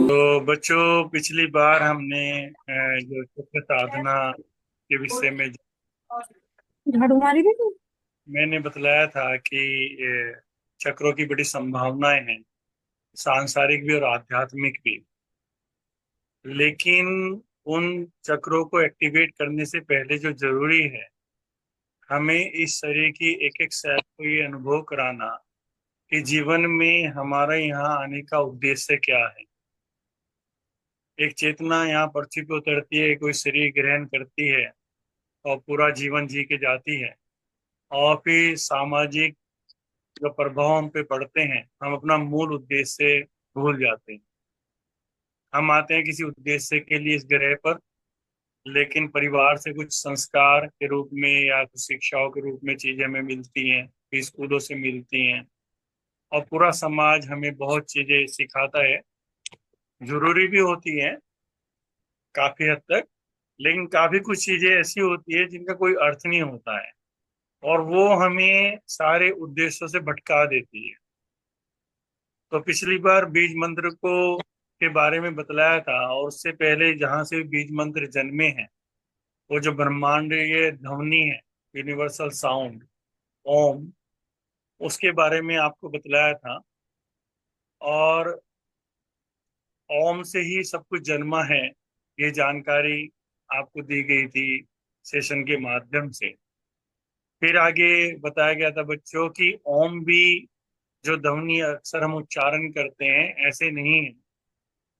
तो बच्चों, पिछली बार हमने जो चक्र साधना के विषय में झाड़ू मारी थी तू। मैंने बतलाया था कि चक्रों की बड़ी संभावनाएं हैं, सांसारिक भी और आध्यात्मिक भी। लेकिन उन चक्रों को एक्टिवेट करने से पहले जो जरूरी है, हमें इस शरीर की एक एक सेल को ये अनुभव कराना कि जीवन में हमारा यहाँ आने का उद्देश्य क्या है। एक चेतना यहाँ पृथ्वी पे उतरती है, कोई शरीर ग्रहण करती है और पूरा जीवन जी के जाती है, और फिर सामाजिक जो प्रभाव हम पे पड़ते हैं, हम अपना मूल उद्देश्य भूल जाते हैं। हम आते हैं किसी उद्देश्य के लिए इस ग्रह पर, लेकिन परिवार से कुछ संस्कार के रूप में या कुछ शिक्षाओं के रूप में चीजें हमें मिलती हैं, फिर स्कूलों से मिलती हैं, और पूरा समाज हमें बहुत चीजें सिखाता है। जरूरी भी होती है काफी हद तक, लेकिन काफी कुछ चीजें ऐसी होती है जिनका कोई अर्थ नहीं होता है, और वो हमें सारे उद्देश्यों से भटका देती है। तो पिछली बार बीज मंत्र को के बारे में बतलाया था, और उससे पहले जहां से बीज मंत्र जन्मे हैं, वो जो ब्रह्मांडीय ध्वनि है, यूनिवर्सल साउंड, ओम, उसके बारे में आपको बतलाया था। और ओम से ही सब कुछ जन्मा है, ये जानकारी आपको दी गई थी सेशन के माध्यम से। फिर आगे बताया गया था बच्चों कि ओम भी जो ध्वनि अक्सर हम उच्चारण करते हैं ऐसे नहीं है,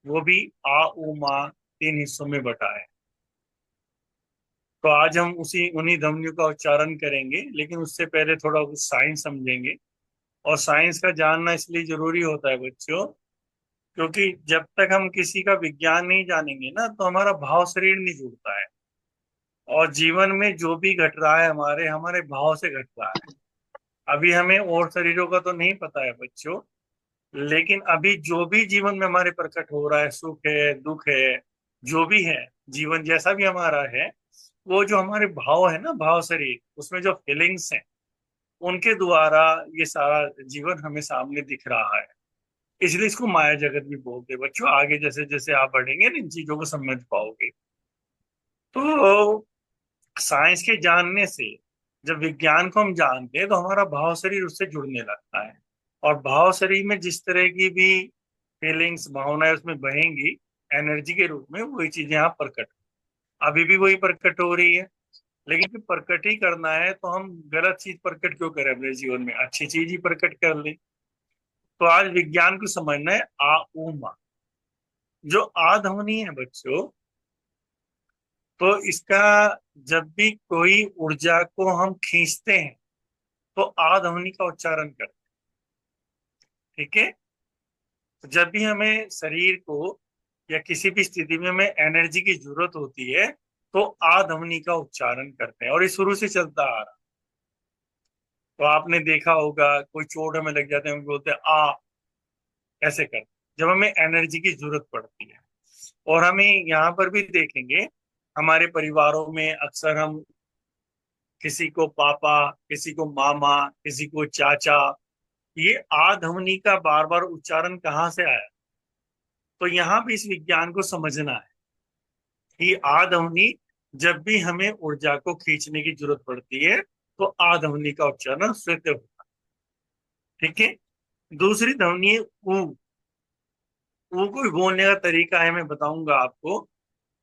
वो भी आ उ मा तीन हिस्सों में बटा है। तो आज हम उसी उन्हीं ध्वनियों का उच्चारण करेंगे, लेकिन उससे पहले थोड़ा कुछ साइंस समझेंगे। और साइंस का जानना इसलिए जरूरी होता है बच्चों, क्योंकि जब तक हम किसी का विज्ञान नहीं जानेंगे ना, तो हमारा भाव शरीर नहीं जुड़ता है। और जीवन में जो भी घट रहा है हमारे हमारे भाव से घट रहा है। अभी हमें और शरीरों का तो नहीं पता है बच्चों, लेकिन अभी जो भी जीवन में हमारे प्रकट हो रहा है, सुख है, दुख है, जो भी है, जीवन जैसा भी हमारा है, वो जो हमारे भाव है ना, भाव शरीर, उसमें जो फीलिंग्स हैं, उनके द्वारा ये सारा जीवन हमें सामने दिख रहा है। इसलिए इसको माया जगत भी बोलते हैं बच्चों। आगे जैसे जैसे आप बढ़ेंगे ना, इन चीजों को समझ पाओगे। तो साइंस के जानने से, जब विज्ञान को हम जानते हैं, तो हमारा भाव शरीर उससे जुड़ने लगता है। और भाव शरीर में जिस तरह की भी फीलिंग्स, भावनाएं उसमें बहेंगी एनर्जी के रूप में, वही चीजें यहाँ प्रकट, अभी भी वही प्रकट हो रही है। लेकिन फिर प्रकट ही करना है तो हम गलत चीज प्रकट क्यों करें अपने जीवन में, अच्छी चीज ही प्रकट कर ले। तो आज विज्ञान को समझना है। आ उ मा, जो आ ध्वनि है बच्चों, तो इसका जब भी कोई ऊर्जा को हम खींचते हैं, तो आ ध्वनि का उच्चारण करते हैं। ठीक है। तो जब भी हमें शरीर को या किसी भी स्थिति में हमें एनर्जी की जरूरत होती है, तो आ ध्वनि का उच्चारण करते हैं, और ये शुरू से चलता आ रहा। तो आपने देखा होगा, कोई चोट हमें लग जाते हैं, हम बोलते हैं आ, ऐसे करते हैं, जब हमें एनर्जी की जरूरत पड़ती है। और हमें यहाँ पर भी देखेंगे, हमारे परिवारों में अक्सर हम किसी को पापा, किसी को मामा, किसी को चाचा, ये आ ध्वनि का बार बार उच्चारण कहाँ से आया। तो यहाँ भी इस विज्ञान को समझना है कि आ ध्वनि, जब भी हमें ऊर्जा को खींचने की जरूरत पड़ती है, तो आ ध्वनि का उच्चारण शुद्ध होता है। ठीक है। दूसरी ध्वनि है ऊ। ऊ को भी बोलने का तरीका है, मैं बताऊंगा आपको।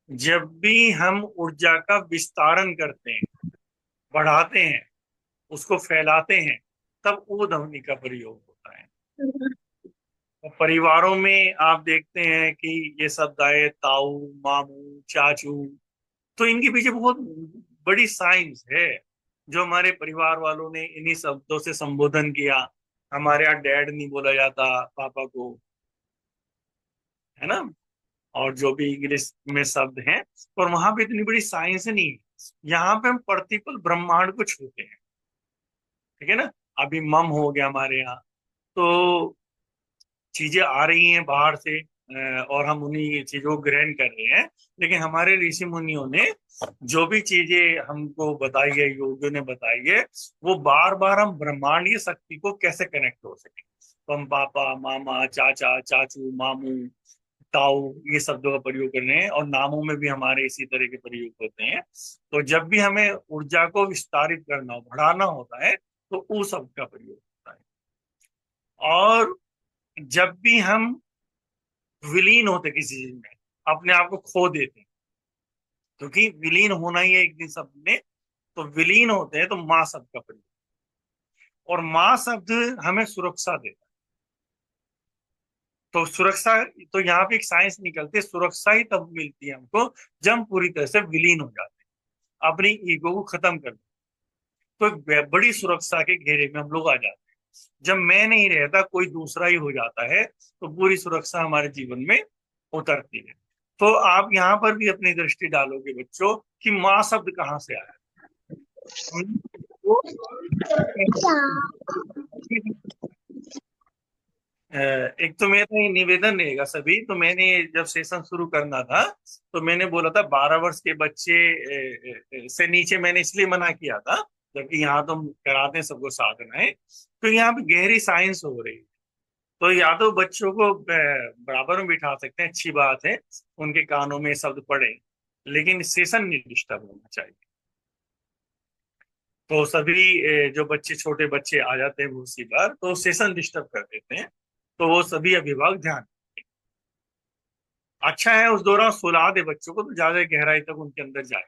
जब भी हम ऊर्जा का विस्तारण करते हैं, बढ़ाते हैं, उसको फैलाते हैं, तब वो ध्वनि का प्रयोग होता है। और परिवारों में आप देखते हैं कि ये शब्द आए, ताऊ, मामू, चाचू, तो इनके पीछे बहुत बड़ी साइंस है। जो हमारे परिवार वालों ने इन्हीं शब्दों से संबोधन किया। हमारे यहाँ डैड नहीं बोला जाता पापा को, है ना। और जो भी इंग्लिश में शब्द हैं, और वहां पे इतनी बड़ी साइंस नहीं है। यहाँ पे हम प्रतिपल ब्रह्मांड को छूते हैं, ठीक है ना। अभी मम हो गया हमारे यहाँ, तो चीजें आ रही हैं बाहर से, और हम उन्हीं चीजों को ग्रहण कर रहे हैं। लेकिन हमारे ऋषि मुनियों ने जो भी चीजें हमको बताई है, योगियों ने बताई है, वो बार बार हम ब्रह्मांडीय शक्ति को कैसे कनेक्ट हो सके। तो हम पापा, मामा, चाचा, चाचू, मामू, ताऊ, ये शब्दों का प्रयोग कर रहे हैं, और नामों में भी हमारे इसी तरह के प्रयोग होते हैं। तो जब भी हमें ऊर्जा को विस्तारित करना हो, बढ़ाना होता है, तो उस शब्द का प्रयोग होता है। और जब भी हम विलीन होते किसी चीज में, अपने आप को खो देते हैं, क्योंकि विलीन होना ही है एक दिन शब्द में, तो विलीन होते हैं, तो माँ शब्द का प्रयोग। और माँ शब्द हमें सुरक्षा देता है। तो सुरक्षा, तो यहाँ पे एक साइंस निकलती है, सुरक्षा ही तब मिलती है हमको जब हम पूरी तरह से विलीन हो जाते हैं, अपनी ईगो को खत्म कर देते हैं। तो एक बड़ी सुरक्षा के घेरे में हम लोग आ जाते हैं। जब मैं नहीं रहता, कोई दूसरा ही हो जाता है, तो पूरी सुरक्षा हमारे जीवन में उतरती है। तो आप यहाँ पर भी अपनी दृष्टि डालोगे बच्चों, कि माँ शब्द कहाँ से आया। वो एक तो मेरा ये निवेदन रहेगा सभी, तो मैंने जब सेशन शुरू करना था, तो मैंने बोला था 12 वर्ष के बच्चे से नीचे मैंने इसलिए मना किया था, जबकि यहाँ तो हम कराते हैं सबको साधनाएं। तो यहाँ पे गहरी साइंस हो रही है। तो या तो बच्चों को बराबर में बिठा सकते हैं, अच्छी बात है, उनके कानों में शब्द पड़े, लेकिन सेशन नहीं डिस्टर्ब होना चाहिए। तो सभी जो बच्चे, छोटे बच्चे आ जाते हैं बहुत सी बार, तो सेशन डिस्टर्ब कर देते हैं। तो वो सभी अभिभावक ध्यान, अच्छा है उस दौरान सुला दे बच्चों को, तो ज्यादा गहराई तक उनके अंदर जाए।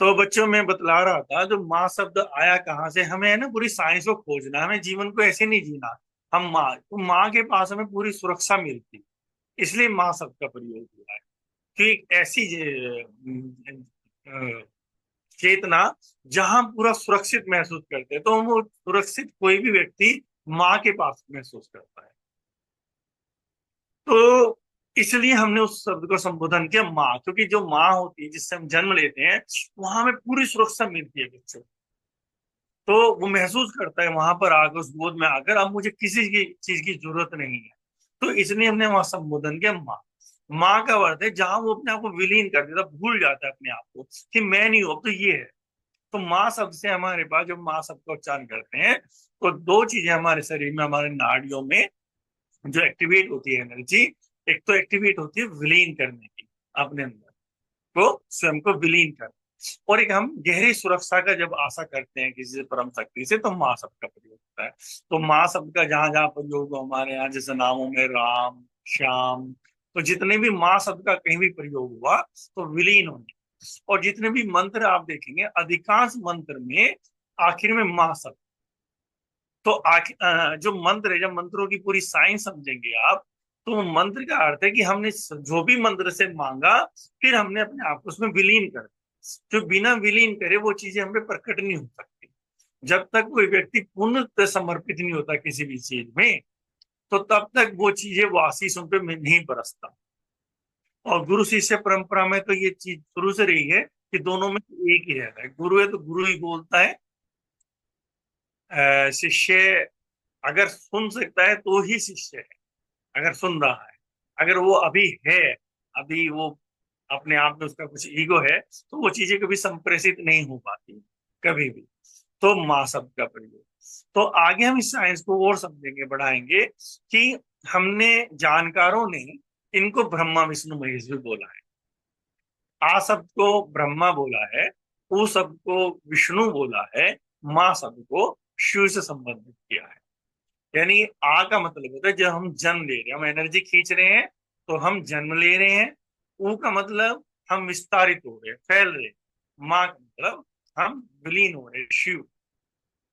तो बच्चों में बतला रहा था, जो माँ शब्द आया कहाँ से, हमें है ना पूरी साइंस को खोजना है, हमें जीवन को ऐसे नहीं जीना। हम माँ, तो माँ के पास हमें पूरी सुरक्षा मिलती, इसलिए माँ शब्द का प्रयोग हुआ है। कि एक ऐसी चेतना जहां पूरा सुरक्षित महसूस करते हैं, तो हम वो सुरक्षित कोई भी व्यक्ति माँ के पास महसूस करता है। तो इसलिए हमने उस शब्द को संबोधन किया माँ, क्योंकि जो माँ होती है जिससे हम जन्म लेते हैं, वहां हमें पूरी सुरक्षा मिलती है बच्चों को। तो वो महसूस करता है वहां पर आकर, उस गोद में आकर, अब मुझे किसी की चीज की जरूरत नहीं है। तो इसलिए हमने वहां संबोधन किया माँ। माँ का अर्थ है जहां वो अपने आप को विलीन कर देता, भूल जाता है अपने आप को कि मैं नहीं हूं, अब तो ये है। तो माँ शब्द से हमारे पास, जब माँ शब्द का उच्चारण करते हैं, तो दो चीजें हमारे शरीर में, हमारे नाड़ियों में जो एक्टिवेट होती है एनर्जी, एक तो एक्टिवेट होती है विलीन करने की, अपने अंदर को, स्वयं को विलीन कर। और एक हम गहरी सुरक्षा का जब आशा करते हैं किसी से, परम शक्ति से, तो माँ शब्द का प्रयोग होता है। तो माँ शब्द का जहां जहां प्रयोग हो हमारे यहाँ, जैसे नामों में राम, श्याम, तो जितने भी माँ शब्द का कहीं भी प्रयोग हुआ, तो विलीन होने। और जितने भी मंत्र आप देखेंगे, अधिकांश मंत्र में आखिर में माँ शब्द। तो आखिर जो मंत्र है, जब मंत्रों की पूरी साइंस समझेंगे आप, तो वो मंत्र का अर्थ है कि हमने जो भी मंत्र से मांगा, फिर हमने अपने आप को उसमें विलीन कर दिया। जो बिना विलीन करे वो चीजें हमें प्रकट नहीं हो सकती। जब तक कोई व्यक्ति पूर्णतः समर्पित नहीं होता किसी भी चीज में, तो तब तक वो चीजें, वो आशीष उन पे नहीं बरसता। और गुरु शिष्य परंपरा में तो ये चीज शुरू से रही है कि दोनों में एक ही रहता है। गुरु है तो गुरु ही बोलता है, शिष्य अगर सुन सकता है तो ही शिष्य है, अगर सुन रहा है। अगर वो अभी है, अभी वो अपने आप में उसका कुछ ईगो है, तो वो चीजें कभी संप्रेषित नहीं हो पाती, कभी भी। तो माँ शब्द का प्रयोग। तो आगे हम इस साइंस को और समझेंगे, बढ़ाएंगे, कि हमने, जानकारों ने इनको ब्रह्मा विष्णु महेश भी बोला है। आ शब्द को ब्रह्मा बोला है, उ शब्द को विष्णु बोला है, माँ शब्द को शिव से संबंधित किया है। यानी आ का मतलब होता है जब हम जन्म ले रहे हैं, हम एनर्जी खींच रहे हैं, तो हम जन्म ले रहे हैं। ऊ का मतलब हम विस्तारित हो रहे, फैल रहे। माँ का मतलब हम विलीन हो रहे। शिव,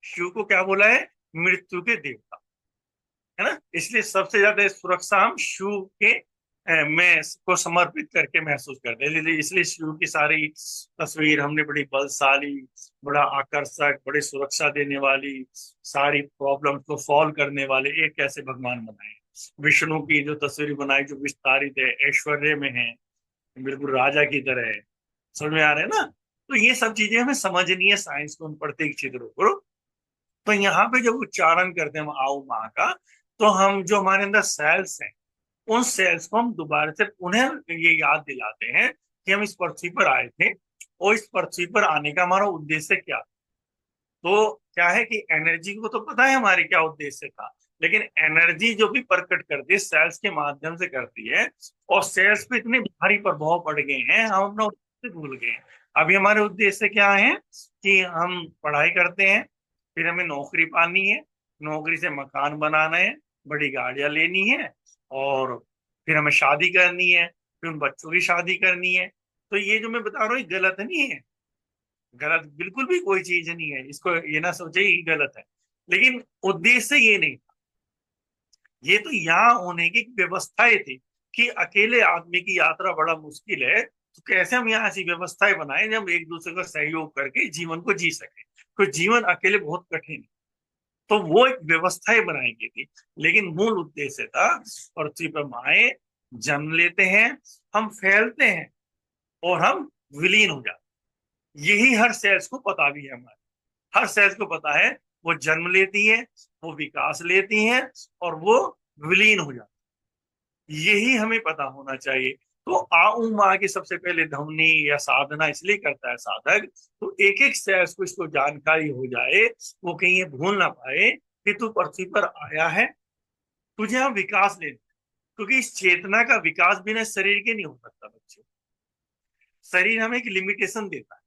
शिव को क्या बोला है? मृत्यु के देवता, है ना। इसलिए सबसे ज्यादा सुरक्षा हम शिव के में को समर्पित करके महसूस करते हैं। इसलिए शिव की सारी तस्वीर हमने बड़ी बलशाली, बड़ा आकर्षक, बड़ी सुरक्षा देने वाली, सारी प्रॉब्लम को सॉल्व करने वाले एक ऐसे भगवान बनाए। विष्णु की जो तस्वीर बनाई, जो विस्तारित है, ऐश्वर्य में है, बिल्कुल राजा की तरह है। समझ में आ रहा है ना। तो ये सब चीजें हमें समझनी है साइंस को, उन प्रत्येक चित्रों को। तो यहाँ पे जब उच्चारण करते हैं हम आओ माँ का, तो हम जो हमारे अंदर सेल्स हैं, उन सेल्स को हम दोबारा से पुनः ये याद दिलाते हैं कि हम इस पृथ्वी पर आए थे, और इस पृथ्वी पर आने का हमारा उद्देश्य क्या था। तो क्या है कि एनर्जी को तो पता है हमारी क्या उद्देश्य था, लेकिन एनर्जी जो भी प्रकट करती है सेल्स के माध्यम से करती है, और सेल्स पे इतने भारी प्रभाव पड़ गए हैं, हम अपना उद्देश्य भूल गए हैं। अभी हमारे उद्देश्य क्या है कि हम पढ़ाई करते हैं, फिर हमें नौकरी पानी है, नौकरी से मकान बनाना है, बड़ी गाड़ियां लेनी है, और फिर हमें शादी करनी है, फिर उन बच्चों की शादी करनी है। तो ये जो मैं बता रहा हूँ ये गलत नहीं है, गलत बिल्कुल भी कोई चीज नहीं है, इसको ये ना सोचे कि गलत है। लेकिन उद्देश्य ये नहीं, ये तो यहाँ होने की व्यवस्थाएं थी कि अकेले आदमी की यात्रा बड़ा मुश्किल है, तो कैसे हम यहाँ ऐसी व्यवस्थाएं बनाएं जब एक दूसरे का सहयोग करके जीवन को जी सके। तो जीवन अकेले बहुत कठिन है, तो वो एक व्यवस्थाएं बनाई गई थी। लेकिन मूल उद्देश्य था पृथ्वी पर माए जन्म लेते हैं, हम फैलते हैं, और हम विलीन हो जाते हैं। यही हर सेल्स को पता भी है, हमारे हर सेल्स को पता है। वो जन्म लेती है, वो विकास लेती हैं, और वो विलीन हो जाती है। यही हमें पता होना चाहिए। तो आऊ माँ की सबसे पहले धमनी या साधना इसलिए करता है साधक, तो एक एक सेल्स को इसको जानकारी हो जाए, वो कहीं ये भूल ना पाए कि तू पृथ्वी पर आया है, तुझे यहाँ विकास लेना। क्योंकि इस चेतना का विकास बिना शरीर के नहीं हो सकता बच्चे। शरीर हमें एक लिमिटेशन देता है,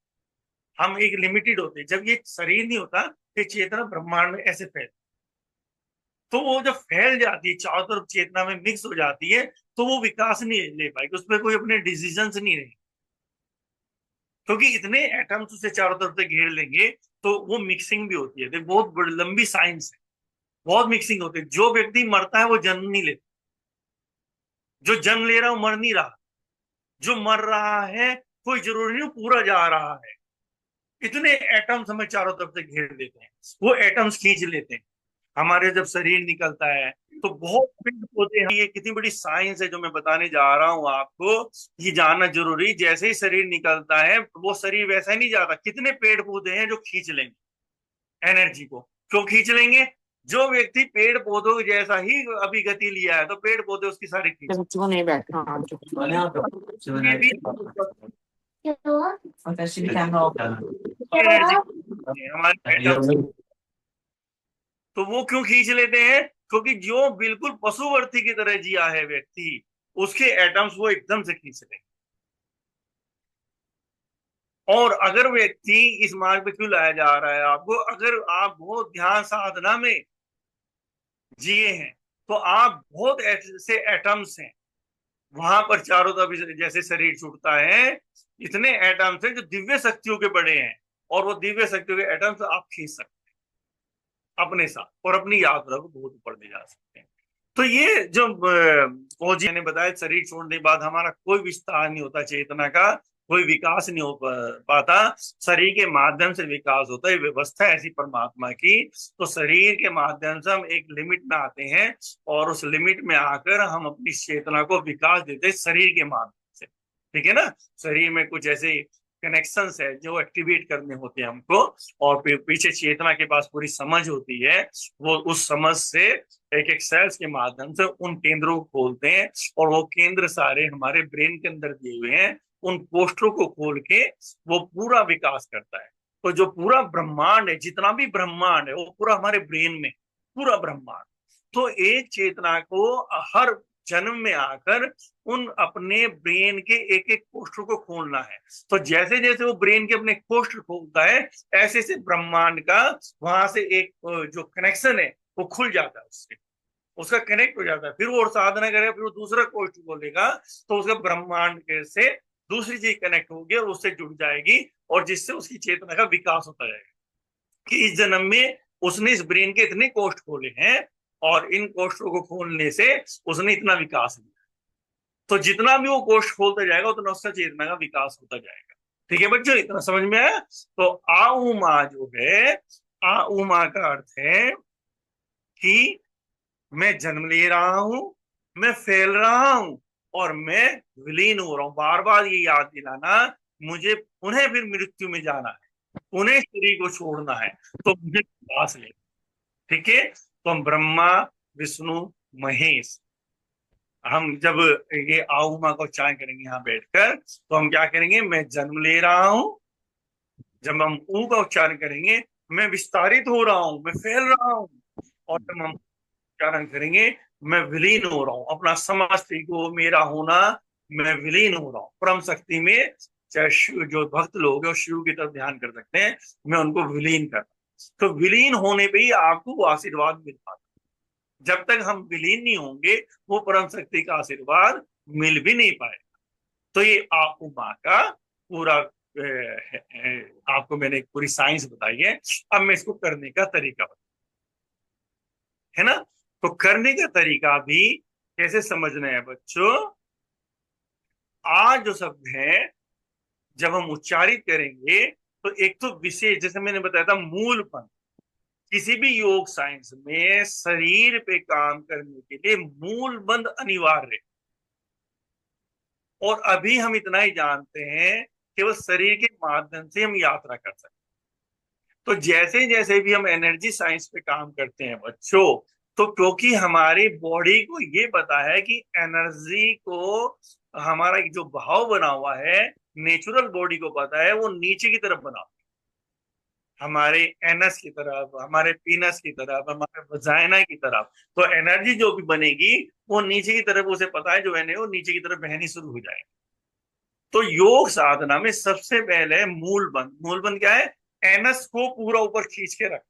हम एक लिमिटेड होते हैं। जब ये शरीर नहीं होता, तो चेतना ब्रह्मांड में ऐसे फैल, तो वो जब फैल जाती है चारों तरफ, चेतना में मिक्स हो जाती है, तो वो विकास नहीं ले पाएगी, उसमें कोई अपने डिसीजन नहीं रहे। क्योंकि इतने एटम्स उसे चारों तरफ से घेर लेंगे, तो वो मिक्सिंग भी होती है। देख बहुत बड़ी लंबी साइंस है, बहुत मिक्सिंग होती है। जो व्यक्ति मरता है वो जन्म नहीं लेता, जो जन्म ले रहा है वो मर नहीं रहा, जो मर रहा है कोई जरूरी नहीं वो पूरा जा रहा है। इतने एटम्स हमें चारों तरफ से घेर देते हैं, वो एटम्स खींच लेते हैं। हमारे जब शरीर निकलता है तो बहुत पेड़ पौधे हैं। ये कितनी बड़ी साइंस है जो मैं बताने जा रहा हूँ आपको, ये जानना जरूरी। जैसे ही शरीर निकलता है वो शरीर वैसा ही नहीं जाता, कितने पेड़ पौधे हैं जो खींच लेंगे एनर्जी को। क्यों खींच लेंगे? जो व्यक्ति पेड़ पौधों जैसा ही अभी गति लिया है, तो पेड़ पौधे उसकी सारी खींच बच्चों नहीं बैठना ये भी एनर्जी हमारे एटम्स। तो वो क्यों खींच लेते हैं? क्योंकि जो बिल्कुल पशुवर्ती की तरह जिया है व्यक्ति, उसके एटम्स वो एकदम से खींच लेंगे। और अगर व्यक्ति इस मार्ग पे क्यों लाया जा रहा है आपको, अगर आप बहुत ध्यान साधना में जिए हैं, तो आप बहुत ऐसे एटम्स हैं वहां पर चारों तरफ। जैसे शरीर छूटता है, इतने एटम्स हैं जो दिव्य शक्तियों के बड़े हैं, और वो दिव्य शक्तियों के एटम्स आप खींच सकते अपने साथ, और अपनी यात्रा को बहुत ऊपर ले जा सकते हैं। तो ये जो फौजी ने बताया, शरीर छोड़ने के बाद हमारा कोई विस्तार नहीं होता, चेतना का कोई विकास नहीं हो पाता, शरीर के माध्यम से विकास होता है। व्यवस्था ऐसी परमात्मा की, तो शरीर के माध्यम से हम एक लिमिट में आते हैं, और उस लिमिट में आकर हम अपनी चेतना को विकास देते हैं शरीर के माध्यम से। ठीक है ना। शरीर में कुछ ऐसे कनेक्शंस है जो एक्टिवेट करने होते हैं हमको, और पीछे चेतना के पास पूरी समझ होती है। वो उस समझ से एक एक सेल्स के माध्यम से उन केंद्रों को खोलते हैं, और वो केंद्र सारे हमारे ब्रेन के अंदर दिए हुए हैं। उन पोस्टरों को खोल के वो पूरा विकास करता है। तो जो पूरा ब्रह्मांड है, जितना भी ब्रह्मांड है, वो पूरा हमारे ब्रेन में, पूरा ब्रह्मांड। तो एक चेतना को हर जन्म में आकर उन अपने ब्रेन के एक एक पोस्टर को खोलना है। तो जैसे जैसे वो ब्रेन के अपने पोस्टर खोलता है, ऐसे ऐसे ब्रह्मांड का वहां से एक जो कनेक्शन है वो खुल जाता है उससे। उसका कनेक्ट हो जाता है। फिर वो और साधना करेगा, फिर वो दूसरा कोष्ठ बोलेगा, तो उसका ब्रह्मांड के से दूसरी चीज कनेक्ट होगी और उससे जुड़ जाएगी, और जिससे उसकी चेतना का विकास होता जाएगा कि इस जन्म में उसने इस ब्रेन के इतने कोष्ठ खोले हैं और इन कोष्ठों को खोलने से उसने इतना विकास किया। तो जितना भी वो कोष्ठ खोलता जाएगा उतना उसका चेतना का विकास होता जाएगा। ठीक है बच्चों, इतना समझ में आया? तो आ उ मा जो है, आ उ मा का अर्थ है कि मैं जन्म ले रहा हूं, मैं फैल रहा हूं, और मैं विलीन हो रहा हूं। बार बार ये याद दिलाना, मुझे पुनः फिर मृत्यु में जाना है, पुनः शरीर को छोड़ना है, तो मुझे श्वास ले। ठीक है, तो हम ब्रह्मा विष्णु महेश, हम जब ये आओ माँ का उच्चारण करेंगे यहाँ बैठकर, तो हम क्या करेंगे, मैं जन्म ले रहा हूं। जब हम ऊ का उच्चारण करेंगे, मैं विस्तारित हो रहा हूं, मैं फैल रहा हूं। और जब हम उच्चारण करेंगे, मैं विलीन हो रहा हूँ, अपना समस्त ईगो मेरा होना, मैं विलीन हो रहा हूँ परम शक्ति में। चाहे जो भक्त लोग हैं वो शिव की तरफ ध्यान कर सकते हैं, मैं उनको विलीन कर, तो विलीन होने पे ही आपको वो आशीर्वाद मिल पाता। जब तक हम विलीन नहीं होंगे, वो परम शक्ति का आशीर्वाद मिल भी नहीं पाएगा। तो ये आपको माँ का पूरा आपको मैंने एक पूरी साइंस बताई है। अब मैं इसको करने का तरीका बता, है ना? तो करने का तरीका भी कैसे समझना है बच्चों? आज जो शब्द है जब हम उच्चारित करेंगे, तो एक तो विशेष, जैसे मैंने बताया था, मूलपन। किसी भी योग साइंस में शरीर पे काम करने के लिए मूल बंध अनिवार्य है। और अभी हम इतना ही जानते हैं, केवल शरीर के माध्यम से हम यात्रा कर सकते हैं। तो जैसे जैसे भी हम एनर्जी साइंस पे काम करते हैं बच्चों, तो क्योंकि हमारी बॉडी को ये पता है कि एनर्जी को, हमारा जो भाव बना हुआ है, नेचुरल बॉडी को पता है वो नीचे की तरफ बना, हमारे एनस की तरफ, हमारे पीनस की तरफ, हमारे वजाइना की तरफ। तो एनर्जी जो भी बनेगी वो नीचे की तरफ, उसे पता है जो है वो नीचे की तरफ बहनी शुरू हो जाएगी। तो योग साधना में सबसे पहले मूल बंध क्या है? एनस को पूरा ऊपर खींच के रख,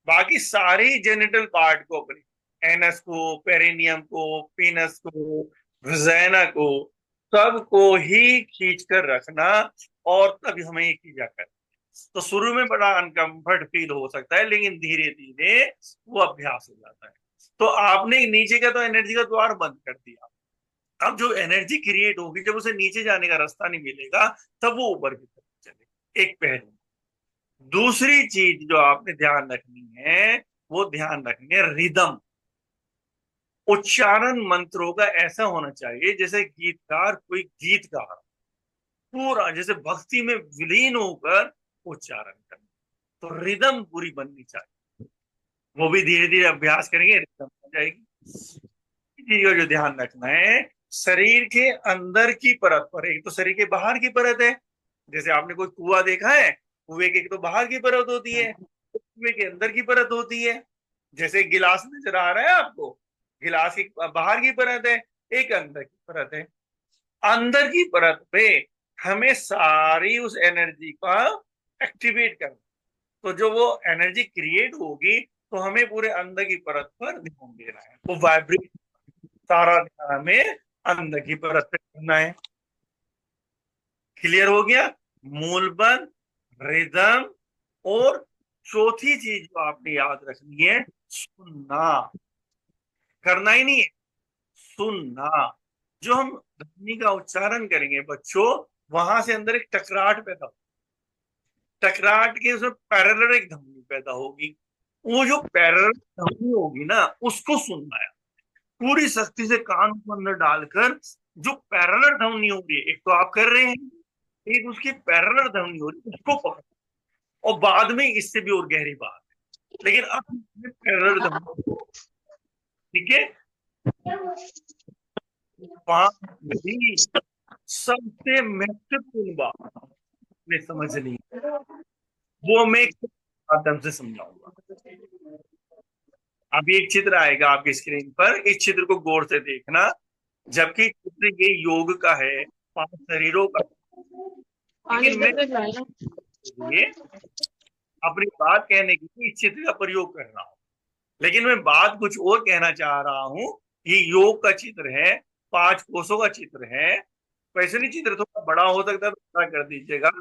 बाकी सारी जेनिटल पार्ट को, अपने एनस को, पेरिनियम को, पीनस को, वजाइना को, सबको ही खींच कर रखना। और तभी हमें ये किया कर, तो शुरू में बड़ा अनकंफर्ट फील हो सकता है, लेकिन धीरे धीरे वो अभ्यास हो जाता है। तो आपने नीचे का तो एनर्जी का द्वार बंद कर दिया, अब जो एनर्जी क्रिएट होगी, जब उसे नीचे जाने का रास्ता नहीं मिलेगा, तब वो ऊपर की तरफ चलेगी। एक पहलू। दूसरी चीज जो आपने ध्यान रखनी है, वो ध्यान रखनी है रिदम। उच्चारण मंत्रों का ऐसा होना चाहिए जैसे गीतकार कोई गीत गा रहा, पूरा जैसे भक्ति में विलीन होकर उच्चारण करना। तो रिदम पूरी बननी चाहिए, वो भी धीरे धीरे अभ्यास करेंगे, रिदम हो जाएगी। चीज का जो ध्यान रखना है, शरीर के अंदर की परत पर, एक तो शरीर के बाहर की परत है, जैसे आपने कोई कुआं देखा है, कुएं के एक तो बाहर की परत होती है, कुएं के अंदर की परत होती है। जैसे गिलास नजर आ रहा है आपको, गिलास की बाहर की परत है, एक अंदर की परत है। अंदर की परत पे हमें सारी उस एनर्जी का एक्टिवेट करना, तो जो वो एनर्जी क्रिएट होगी, तो हमें पूरे अंदर की परत पर ध्यान देना है, वो वाइब्रेट, सारा ध्यान हमें अंदर की परत पे करना है। क्लियर हो गया? मूलबंध, रिदम, और चौथी चीज जो आपने याद रखनी है, सुनना। करना ही नहीं है, सुनना। जो हम ध्वनि का उच्चारण करेंगे बच्चों, वहां से अंदर एक टकराट पैदा हो, टकराट के उसमें पैरेलल एक ध्वनि पैदा होगी। वो जो पैरेलल ध्वनि होगी ना, उसको सुनना है पूरी शक्ति से, कान को अंदर डालकर। जो पैरेलल ध्वनि हो रही है, एक तो आप कर रहे हैं, एक उसकी पैरेलल ध्वनि हो रही है, उसको पकड़। और बाद में इससे भी और गहरी बात है, लेकिन अब पैरेलल ध्वनि, ठीक है? वहां भी सबसे महत्वपूर्ण बात आपने समझ ली, वो मैं एक माध्यम से समझाऊंगा। अभी एक चित्र आएगा आपकी स्क्रीन पर, इस चित्र को गौर से देखना। जबकि चित्र ये योग का है, 5 शरीरों का, पानी लेकिन मैं इधर से लाया। ये अपनी बात कहने के लिए इस चित्र का प्रयोग कर रहा हूँ। लेकिन मैं बात कुछ और कहना चाह रहा हूं। ये योग का चित्र है, 5 कोषों का चित्र है। वैसे नहीं, चित्र थोड़ा बड़ा हो सकता है तो बड़ा कर दीजिएगा,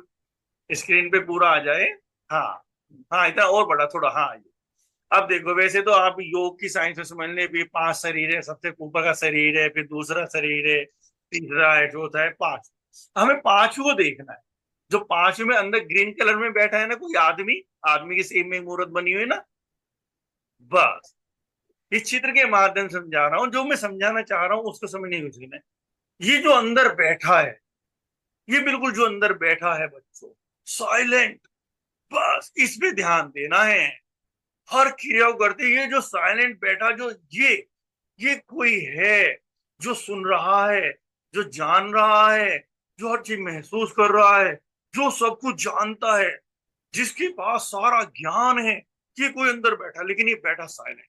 स्क्रीन पे पूरा आ जाए। हाँ, हाँ इतना और बड़ा थोड़ा, हाँ ये। अब देखो, वैसे तो आप योग की साइंस में समझ लें भी 5 शरीर है, सबसे ऊपर का शरीर है, फिर दूसरा शरीर है, तीसरा है, चौथा है, पांच। हमें पांचों को देखना है। जो पांचों में अंदर ग्रीन कलर में बैठा है ना कोई आदमी, आदमी की सेम में एक मूर्त बनी हुई है ना, बस इस चित्र के माध्यम से समझा रहा हूँ। जो मैं समझाना चाह रहा हूँ उसको समझने की कोशिश है। ये जो अंदर बैठा है, ये बिल्कुल जो अंदर बैठा है बच्चों, साइलेंट, बस इस पे ध्यान देना है। हर क्रिया को करते ये जो साइलेंट बैठा, जो ये कोई है जो सुन रहा है, जो जान रहा है, जो हर चीज महसूस कर रहा है, जो सब कुछ जानता है, जिसके पास सारा ज्ञान है। ये कोई अंदर बैठा, लेकिन ये बैठा साइलेंट,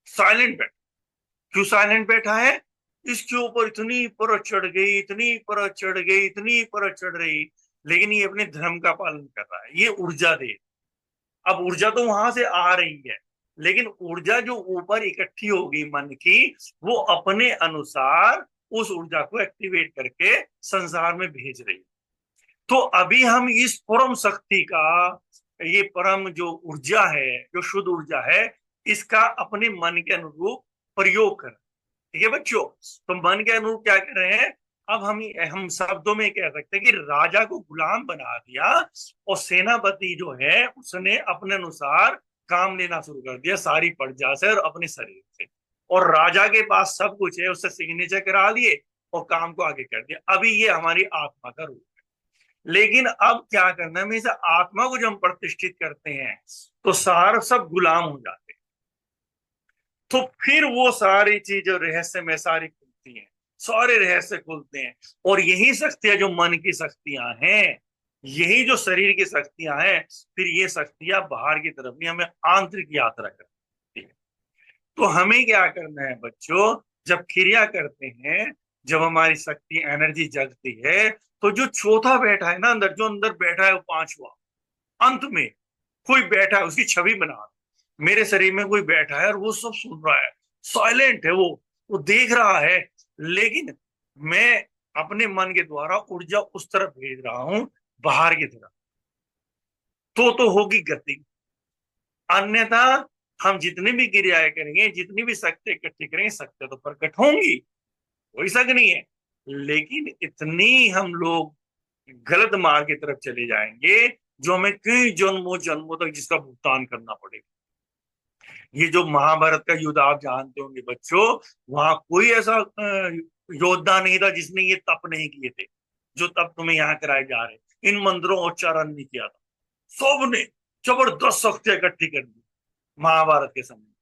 साइलेंट बैठा। क्यों साइलेंट बैठा है? इसके ऊपर इतनी परत चढ़ गई, इतनी परत चढ़ गई, इतनी परत चढ़ रही, लेकिन ये अपने धर्म का पालन कर रहा है। ये ऊर्जा दे। अब ऊर्जा तो वहां से आ रही है, लेकिन ऊर्जा जो ऊपर इकट्ठी होगी मन की, वो अपने अनुसार उस ऊर्जा को एक्टिवेट करके संसार में भेज रही है। तो अभी हम इस परम शक्ति का, ये परम जो ऊर्जा है, जो शुद्ध ऊर्जा है, इसका अपने मन के अनुरूप प्रयोग कर, ठीक है बच्चों। तो मन के अनुरूप क्या कर रहे हैं? अब हम शब्दों में कह सकते हैं कि राजा को गुलाम बना दिया, और सेनापति जो है उसने अपने अनुसार काम लेना शुरू कर दिया, सारी प्रजा से और अपने शरीर से। और राजा के पास सब कुछ है, उससे सिग्नेचर करा लिए और काम को आगे कर दिया। अभी ये हमारी आत्मा का रूप है। लेकिन अब क्या करना है, हमेशा आत्मा को जब हम प्रतिष्ठित करते हैं तो सार सब गुलाम हो जाते हैं। तो फिर वो सारी चीज जो रहस्य में सारी खुलती हैं, सारे रहस्य खुलते हैं। और यही शक्तियां जो मन की शक्तियां हैं, यही जो शरीर की शक्तियां हैं, फिर ये शक्तियां बाहर की तरफ भी हमें आंतरिक यात्रा करती है। तो हमें क्या करना है बच्चों? जब क्रिया करते हैं, जब हमारी शक्ति एनर्जी जगती है, तो जो चौथा बैठा है ना अंदर, जो अंदर बैठा है वो पांचवा, अंत में कोई बैठा है, उसकी छवि बना दो। मेरे शरीर में कोई बैठा है और वो सब सुन रहा है, साइलेंट है वो देख रहा है, लेकिन मैं अपने मन के द्वारा ऊर्जा उस तरफ भेज रहा हूं, बाहर की तरफ। तो होगी गति। अन्यथा हम जितनी भी क्रियाएं करेंगे, जितनी भी शक्ति इकट्ठी करेंगे, शक्ति तो प्रकट होंगी, कोई शक नहीं है। लेकिन इतनी हम लोग गलत मार्ग की तरफ चले जाएंगे, जो हमें कई जन्मों जन्मों तक जिसका भुगतान करना पड़ेगा। ये जो महाभारत का युद्ध आप जानते होंगे बच्चों, वहां कोई ऐसा योद्धा नहीं था जिसने ये तप नहीं किए थे, जो तप तुम्हें यहाँ कराए जा रहे। इन मंत्रों और उच्चारण नहीं किया था, सबने जबरदस्त शक्तियां इकट्ठी कर दी महाभारत के समय।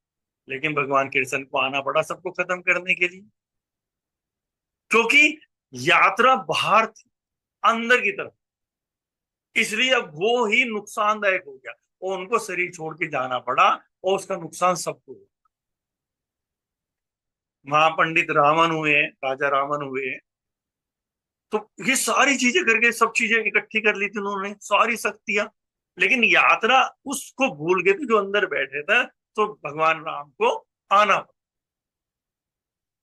लेकिन भगवान कृष्ण को आना पड़ा सबको खत्म करने के लिए, क्योंकि यात्रा बाहर थी, अंदर की तरफ। इसलिए अब वो ही नुकसानदायक हो गया, और उनको शरीर छोड़ के जाना पड़ा, और उसका नुकसान सबको हुआ। महापंडित रावण हुए, राजा रावण हुए, तो ये सारी चीजें करके सब चीजें इकट्ठी कर ली थी उन्होंने, सारी शक्तियां। लेकिन यात्रा उसको भूल गए थे जो अंदर बैठे थे, तो भगवान राम को आना पड़ा।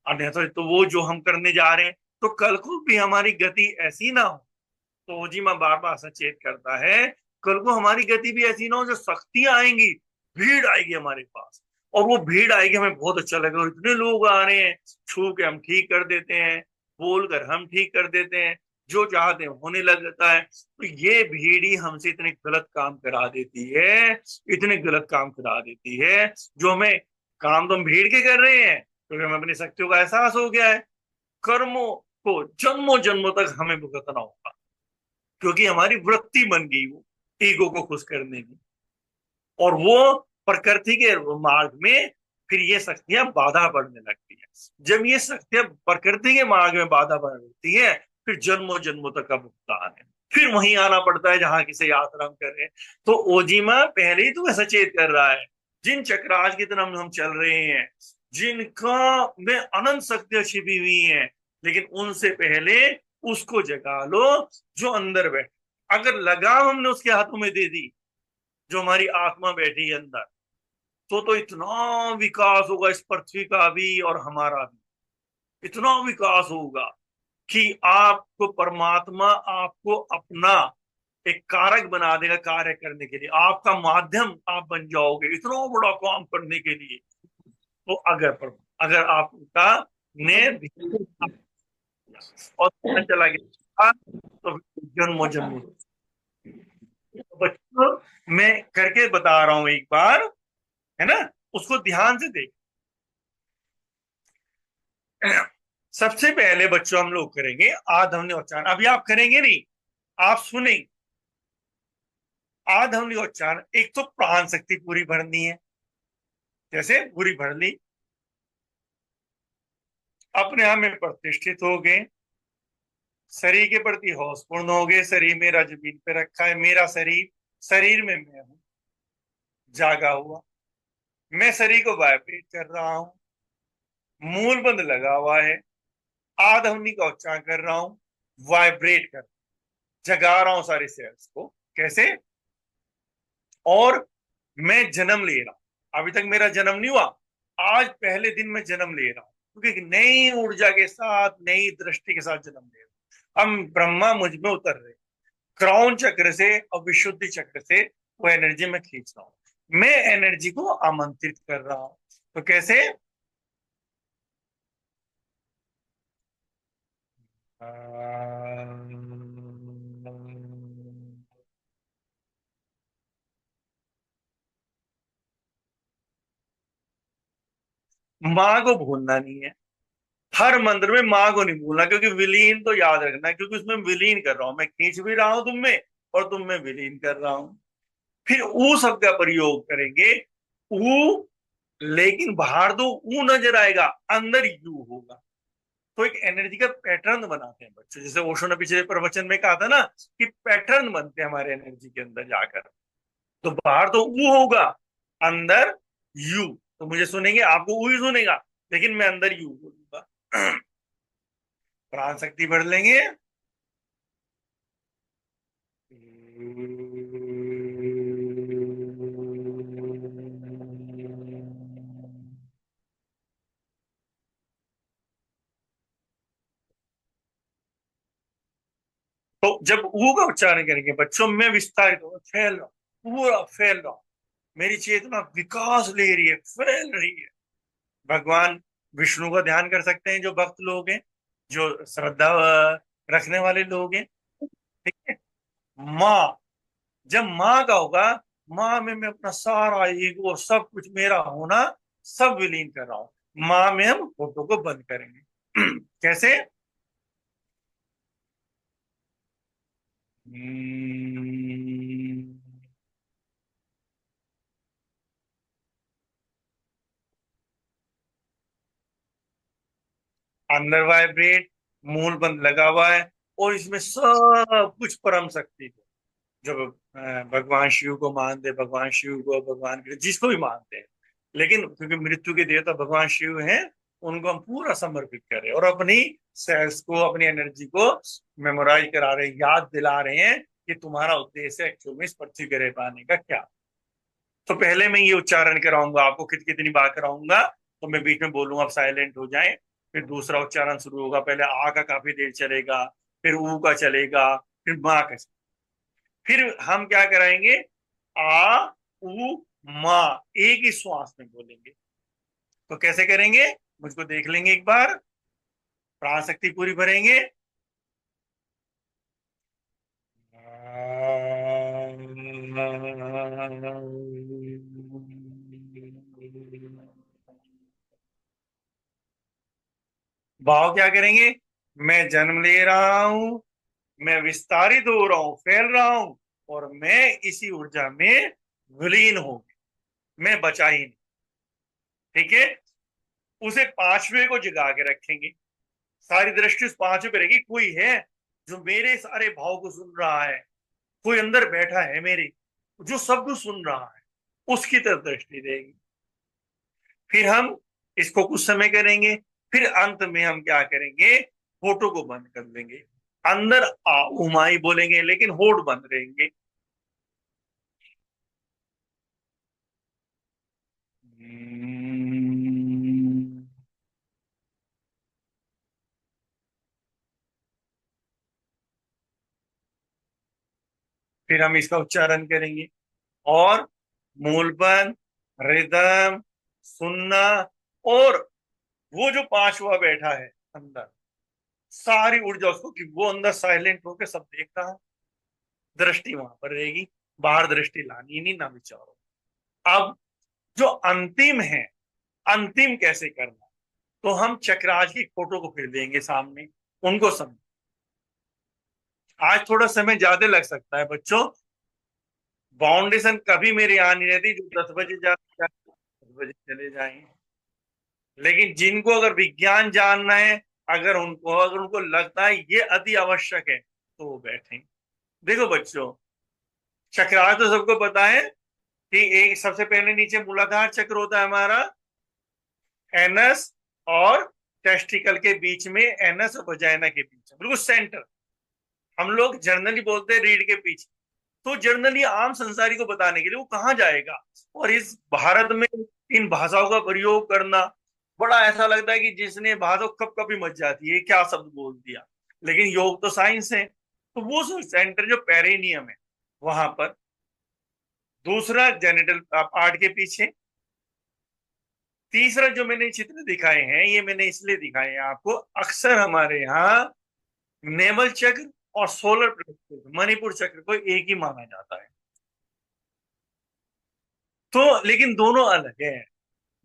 अन्यथा तो वो जो हम करने जा रहे हैं, तो कल को भी हमारी गति ऐसी ना हो। तो जी मैं बार बार सचेत करता है, कल को हमारी गति भी ऐसी ना हो, जो शक्तियां आएंगी, भीड़ आएगी हमारे पास, और वो भीड़ आएगी, हमें बहुत अच्छा लगेगा, इतने लोग आ रहे हैं, छू के हम ठीक कर देते हैं, बोलकर हम ठीक कर देते हैं, जो चाहते हैं होने लगता है। तो ये भीड़ ही हमसे इतने गलत काम करा देती है, इतने गलत काम करा देती है, जो हमें काम तो हम भीड़ के कर रहे हैं, क्योंकि हमें अपनी शक्तियों का एहसास हो गया है। कर्मों को जन्मों जन्मों तक हमें भुगतना होगा, क्योंकि हमारी वृत्ति बन गई वो ईगो को खुश करने की। और वो प्रकृति के मार्ग में फिर ये शक्तियां बाधा पड़ने लगती है। जब ये शक्तियां प्रकृति के मार्ग में बाधा बनती है, फिर जन्मों जन्मों तक का भुगतान है। फिर वहीं आना पड़ता है जहां किसी यात्रा हम कर रहे हैं। तो ओजीमा पहले ही तुम्हें सचेत कर रहा है, जिन चक्रास की तरफ हम चल रहे हैं, जिनका में अनंत शक्तियां छिपी हुई हैं, लेकिन उनसे पहले उसको जगा लो जो अंदर बैठे। अगर लगाम हमने उसके हाथों में दे दी, जो हमारी आत्मा बैठी है अंदर, तो इतना विकास होगा इस पृथ्वी का भी और हमारा भी। इतना विकास होगा कि आपको परमात्मा आपको अपना एक कारक बना देगा कार्य करने के लिए, आपका माध्यम आप बन जाओगे इतना बड़ा काम करने के लिए। तो अगर आपका ने और पता चला गया तो जन्मों जन्मों। तो बच्चों मैं करके बता रहा हूं एक बार, है ना, उसको ध्यान से देख। सबसे पहले बच्चों हम लोग करेंगे आध्वनि उच्चारण। अभी आप करेंगे नहीं, आप सुने। आध्वनि उच्चारण एक तो प्राण शक्ति पूरी भरनी है। जैसे पूरी भर ली, अपने आप में प्रतिष्ठित हो गए, शरीर के प्रति होशपूर्ण हो गए। शरीर मेरा जमीन पे रखा है, मेरा शरीर, शरीर में मैं हूं जागा हुआ। मैं शरीर को वाइब्रेट कर रहा हूँ, मूल बंद लगा हुआ है, आध्वनि का उच्चारण कर रहा हूँ, वाइब्रेट कर, जगा रहा हूं सारे सेल्स को। कैसे? और मैं जन्म ले रहा हूं, अभी तक मेरा जन्म नहीं हुआ, आज पहले दिन में जन्म ले रहा हूं, क्योंकि नई ऊर्जा के साथ, नई दृष्टि के साथ जन्म ले रहा हूं। हम ब्रह्मा मुझ में उतर रहे, क्राउन चक्र से और विशुद्धि चक्र से वो एनर्जी में खींच रहा हूं, मैं एनर्जी को आमंत्रित कर रहा हूं। तो कैसे? माँ को भूलना नहीं है, हर मंत्र में माँ को नहीं भूलना, क्योंकि विलीन तो याद रखना, क्योंकि उसमें विलीन कर रहा हूं, मैं खींच भी रहा हूं तुम में और तुम में विलीन कर रहा हूं। फिर ऊ शब्द का प्रयोग करेंगे, ऊ, लेकिन बाहर दो ऊ नजर आएगा, अंदर यू होगा। तो एक एनर्जी का पैटर्न बनाते हैं बच्चे, जैसे ओशो ने पिछले प्रवचन में कहा था ना कि पैटर्न बनते हैं हमारे एनर्जी के अंदर जाकर। तो बाहर तो ऊ होगा, अंदर यू। तो मुझे सुनेंगे, आपको ऊ ही सुनेगा, लेकिन मैं अंदर यू बोलूंगा। प्राण शक्ति बढ़ लेंगे। तो जब ऊ का उच्चारण करेंगे बच्चों, में विस्तारित होगा, फैल रहा हूं, पूरा फैल रहा हूं, मेरी चेतना विकास ले रही है, फैल रही है। भगवान विष्णु का ध्यान कर सकते हैं जो भक्त लोग हैं, जो श्रद्धा रखने वाले लोग हैं। ठीक है। माँ, जब माँ का होगा, माँ में मैं अपना सारा ईगो, सब कुछ मेरा होना, सब विलीन कर रहा हूं। माँ में हम फोटो को बंद करेंगे। कैसे? अंदर वाइब्रेट, मूल बंद लगा हुआ है, और इसमें सब कुछ परम शक्ति को, जब भगवान शिव को मानते, भगवान शिव को, भगवान कृष्ण, जिसको भी मानते हैं, लेकिन क्योंकि मृत्यु के देवता भगवान शिव हैं, उनको हम पूरा समर्पित करें और अपनी सेल्स को, अपनी एनर्जी को मेमोराइज करा रहे हैं, याद दिला रहे हैं कि तुम्हारा उद्देश्य एक्चुअल में इस पृथ्वी ग्रह पर आने का क्या। तो पहले मैं ये उच्चारण कराऊंगा आपको, कितनी बार कराऊंगा, तो मैं बीच में बोलूंगा, आप साइलेंट हो जाएं। फिर दूसरा उच्चारण शुरू होगा, पहले आ का काफी देर चलेगा, फिर ऊ का चलेगा, फिर माँ का। फिर हम क्या कराएंगे, आ, उ, मा, एक ही श्वास में बोलेंगे। तो कैसे करेंगे, मुझको देख लेंगे एक बार। प्राण शक्ति पूरी भरेंगे। भाव क्या करेंगे, मैं जन्म ले रहा हूं, मैं विस्तारित हो रहा हूं, फैल रहा हूं, और मैं इसी ऊर्जा में विलीन हो गया, मैं बचा ही नहीं। ठीक है। उसे पांचवे को जगा के रखेंगे, सारी दृष्टि उस पांचवे पे रहेगी। कोई है जो मेरे सारे भाव को सुन रहा है, कोई अंदर बैठा है मेरे, जो सब कुछ सुन रहा है, उसकी तरफ दृष्टि देगी। फिर हम इसको कुछ समय करेंगे, फिर अंत में हम क्या करेंगे, फोटो को बंद कर देंगे। अंदर आ उमाई बोलेंगे, लेकिन होठ बंद रहेंगे। फिर हम इसका उच्चारण करेंगे। और मूलपन, रिदम, सुनना, और वो जो पांचवा बैठा है अंदर, सारी ऊर्जा उसको कि वो अंदर साइलेंट होकर सब देख रहा है। दृष्टि वहां पर रहेगी, बाहर दृष्टि लानी नहीं ना विचारो। अब जो अंतिम है, अंतिम कैसे करना, तो हम चक्राज की फोटो को फिर देंगे सामने, उनको समझ। आज थोड़ा समय ज्यादा लग सकता है बच्चों, फाउंडेशन कभी मेरे यहाँ नहीं रहती, जो 10 बजे जाते 10 बजे चले जाएंगे। लेकिन जिनको अगर विज्ञान जानना है, अगर उनको लगता है ये अति आवश्यक है, तो वो बैठे। देखो बच्चों, चक्रार तो सबको पता है कि एक सबसे पहले नीचे मूलाधार चक्र होता है हमारा, एनस और टेस्टिकल के बीच में, एनस और वजाइना के बीच में, बिल्कुल सेंटर। हम लोग जर्नली बोलते हैं रीढ़ के पीछे। तो जर्नली आम संसारी को बताने के लिए वो कहाँ जाएगा। और इस भारत में इन भाषाओं का प्रयोग करना बड़ा ऐसा लगता है कि जिसने भाषा कब कभी मच जाती है, क्या शब्द बोल दिया। लेकिन योग तो साइंस है। तो वो सेंटर जो पेरिनियम है वहां पर, दूसरा जेनिटल पार्ट के पीछे, तीसरा जो मैंने चित्र दिखाए हैं ये मैंने इसलिए दिखाए हैं आपको, अक्सर हमारे यहाँ नेवल चक्र और सोलर प्लेक्सस, मणिपुर चक्र को एक ही माना जाता है। तो लेकिन दोनों अलग है,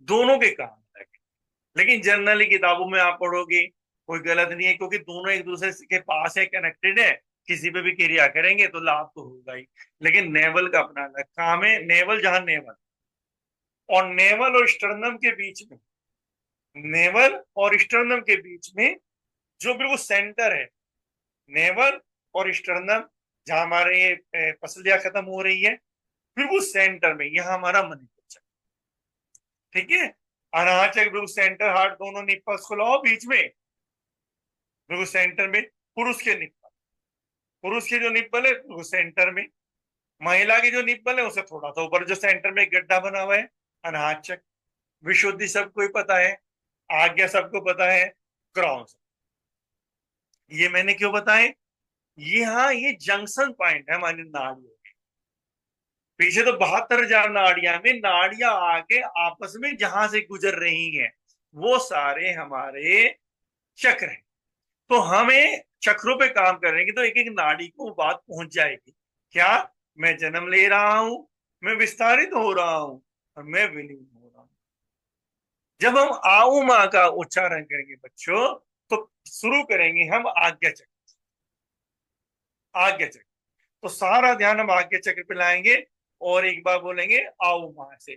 दोनों के काम अलग है। लेकिन जनरली किताबों में आप पढ़ोगे, कोई गलत नहीं है, क्योंकि दोनों एक दूसरे के पास है, कनेक्टेड है। किसी पे भी क्रिया करेंगे तो लाभ तो होगा ही। लेकिन नेवल का अपना अलग काम है। नेवल जहां नेवल, और नेवल और स्टर्नम के बीच में, नेवल और स्टर्नम के बीच में जो बिल्कुल सेंटर है, नेवल और स्टर्नम, जहां हमारे ये पसलियां खत्म हो रही है, बिल्कुल सेंटर में यहाँ हमारा मणिपुर चक्र। ठीक है, अनाहत चक्र बिल्कुल सेंटर, हार्ट दोनों निप्पल्स को लाओ बीच में, बिल्कुल सेंटर में। पुरुष के निप्पल, पुरुष के जो निप्पल है वो सेंटर में, महिला की जो निप्पल है उसे थोड़ा सा ऊपर, जो सेंटर में गड्ढा बना हुआ है, अनाहत चक्र। विशुद्धि सबको ही पता है, आज्ञा सबको पता है, क्रॉस। ये मैंने क्यों बताए, ये हाँ ये जंक्शन पॉइंट है हमारी नाड़ियों के। पीछे तो 72,000 नाड़ियां में, नाड़ियां आके आपस में जहां से गुजर रही हैं, वो सारे हमारे चक्र हैं। तो हमें चक्रों पे काम करेंगे तो एक एक नाड़ी को बात पहुंच जाएगी। क्या, मैं जन्म ले रहा हूं, मैं विस्तारित हो रहा हूं, और मैं विलीन हो रहा हूं। जब हम आऊ मां का उच्चारण करेंगे बच्चों, तो शुरू करेंगे हम आज्ञा चक्र, आज्ञा चक्र। तो सारा ध्यान हम आज्ञा चक्र पे लाएंगे, और एक बार बोलेंगे आओ मां से।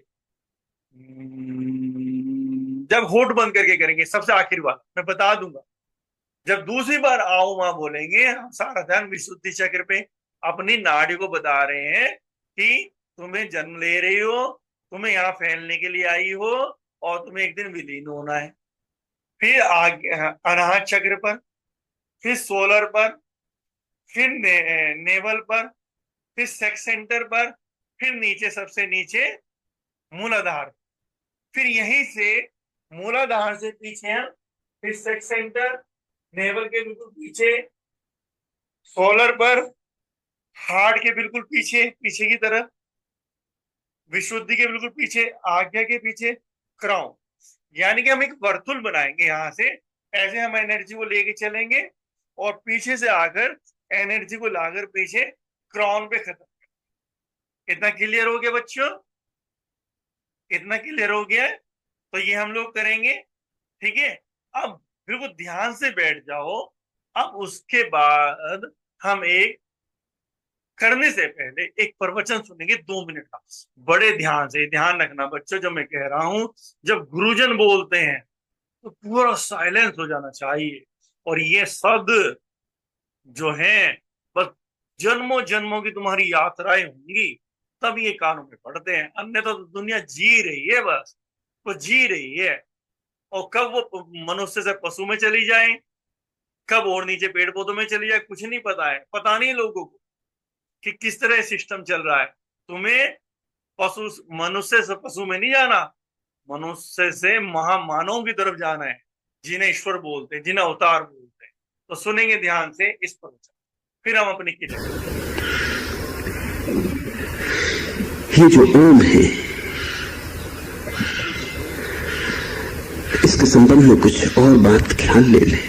जब होठ बंद करके करेंगे, सबसे आखिर बार मैं बता दूंगा। जब दूसरी बार आओ मां बोलेंगे, हम सारा ध्यान विशुद्धि चक्र पे, अपनी नाड़ी को बता रहे हैं कि तुम्हें जन्म ले रही हो, तुम्हें यहाँ फैलने के लिए आई हो, और तुम्हें एक दिन विलीन होना है। फिर आगे अनाहत चक्र पर, फिर सोलर पर, फिर नेवल पर, फिर सेक्स सेंटर पर, फिर नीचे सबसे नीचे मूलाधार। फिर यहीं से मूलाधार से पीछे हम, फिर सेक्स सेंटर, नेवल के बिल्कुल पीछे, सोलर पर, हार्ट के बिल्कुल पीछे, पीछे की तरफ, विशुद्धि के बिल्कुल पीछे, आज्ञा के पीछे, क्राउन। यानी कि हम एक वर्तुल बनाएंगे यहां से, ऐसे हम एनर्जी को लेके चलेंगे, और पीछे से आकर एनर्जी को लाकर पीछे क्राउन पे खत्म। इतना क्लियर हो गया बच्चों, इतना क्लियर हो गया है। तो ये हम लोग करेंगे। ठीक है, अब बिल्कुल ध्यान से बैठ जाओ। अब उसके बाद हम एक, करने से पहले एक प्रवचन सुनेंगे 2 मिनट का। बड़े ध्यान से ध्यान रखना बच्चों, जो मैं कह रहा हूं, जब गुरुजन बोलते हैं तो पूरा साइलेंस हो जाना चाहिए। और ये शब्द जो है, बस जन्मों जन्मों की तुम्हारी यात्राएं होंगी, तब ये कानों में पड़ते हैं। अन्यथा तो दुनिया जी रही है, बस वो जी रही है। और कब वो मनुष्य से पशु में चली जाए, कब और नीचे पेड़ पौधों में चली जाए, कुछ नहीं पता है। पता नहीं लोगों को कि किस तरह सिस्टम चल रहा है। तुम्हें पशु, मनुष्य से पशु में नहीं जाना, मनुष्य से महामानव की तरफ जाना है, जिन्हें ईश्वर बोलते हैं, जिन्हें अवतार बोलते हैं। तो सुनेंगे ध्यान से इस पर, फिर हम अपनी क्रिया करेंगे। ये जो ओम है, इसके संबंध में कुछ और बात ख्याल ले लें।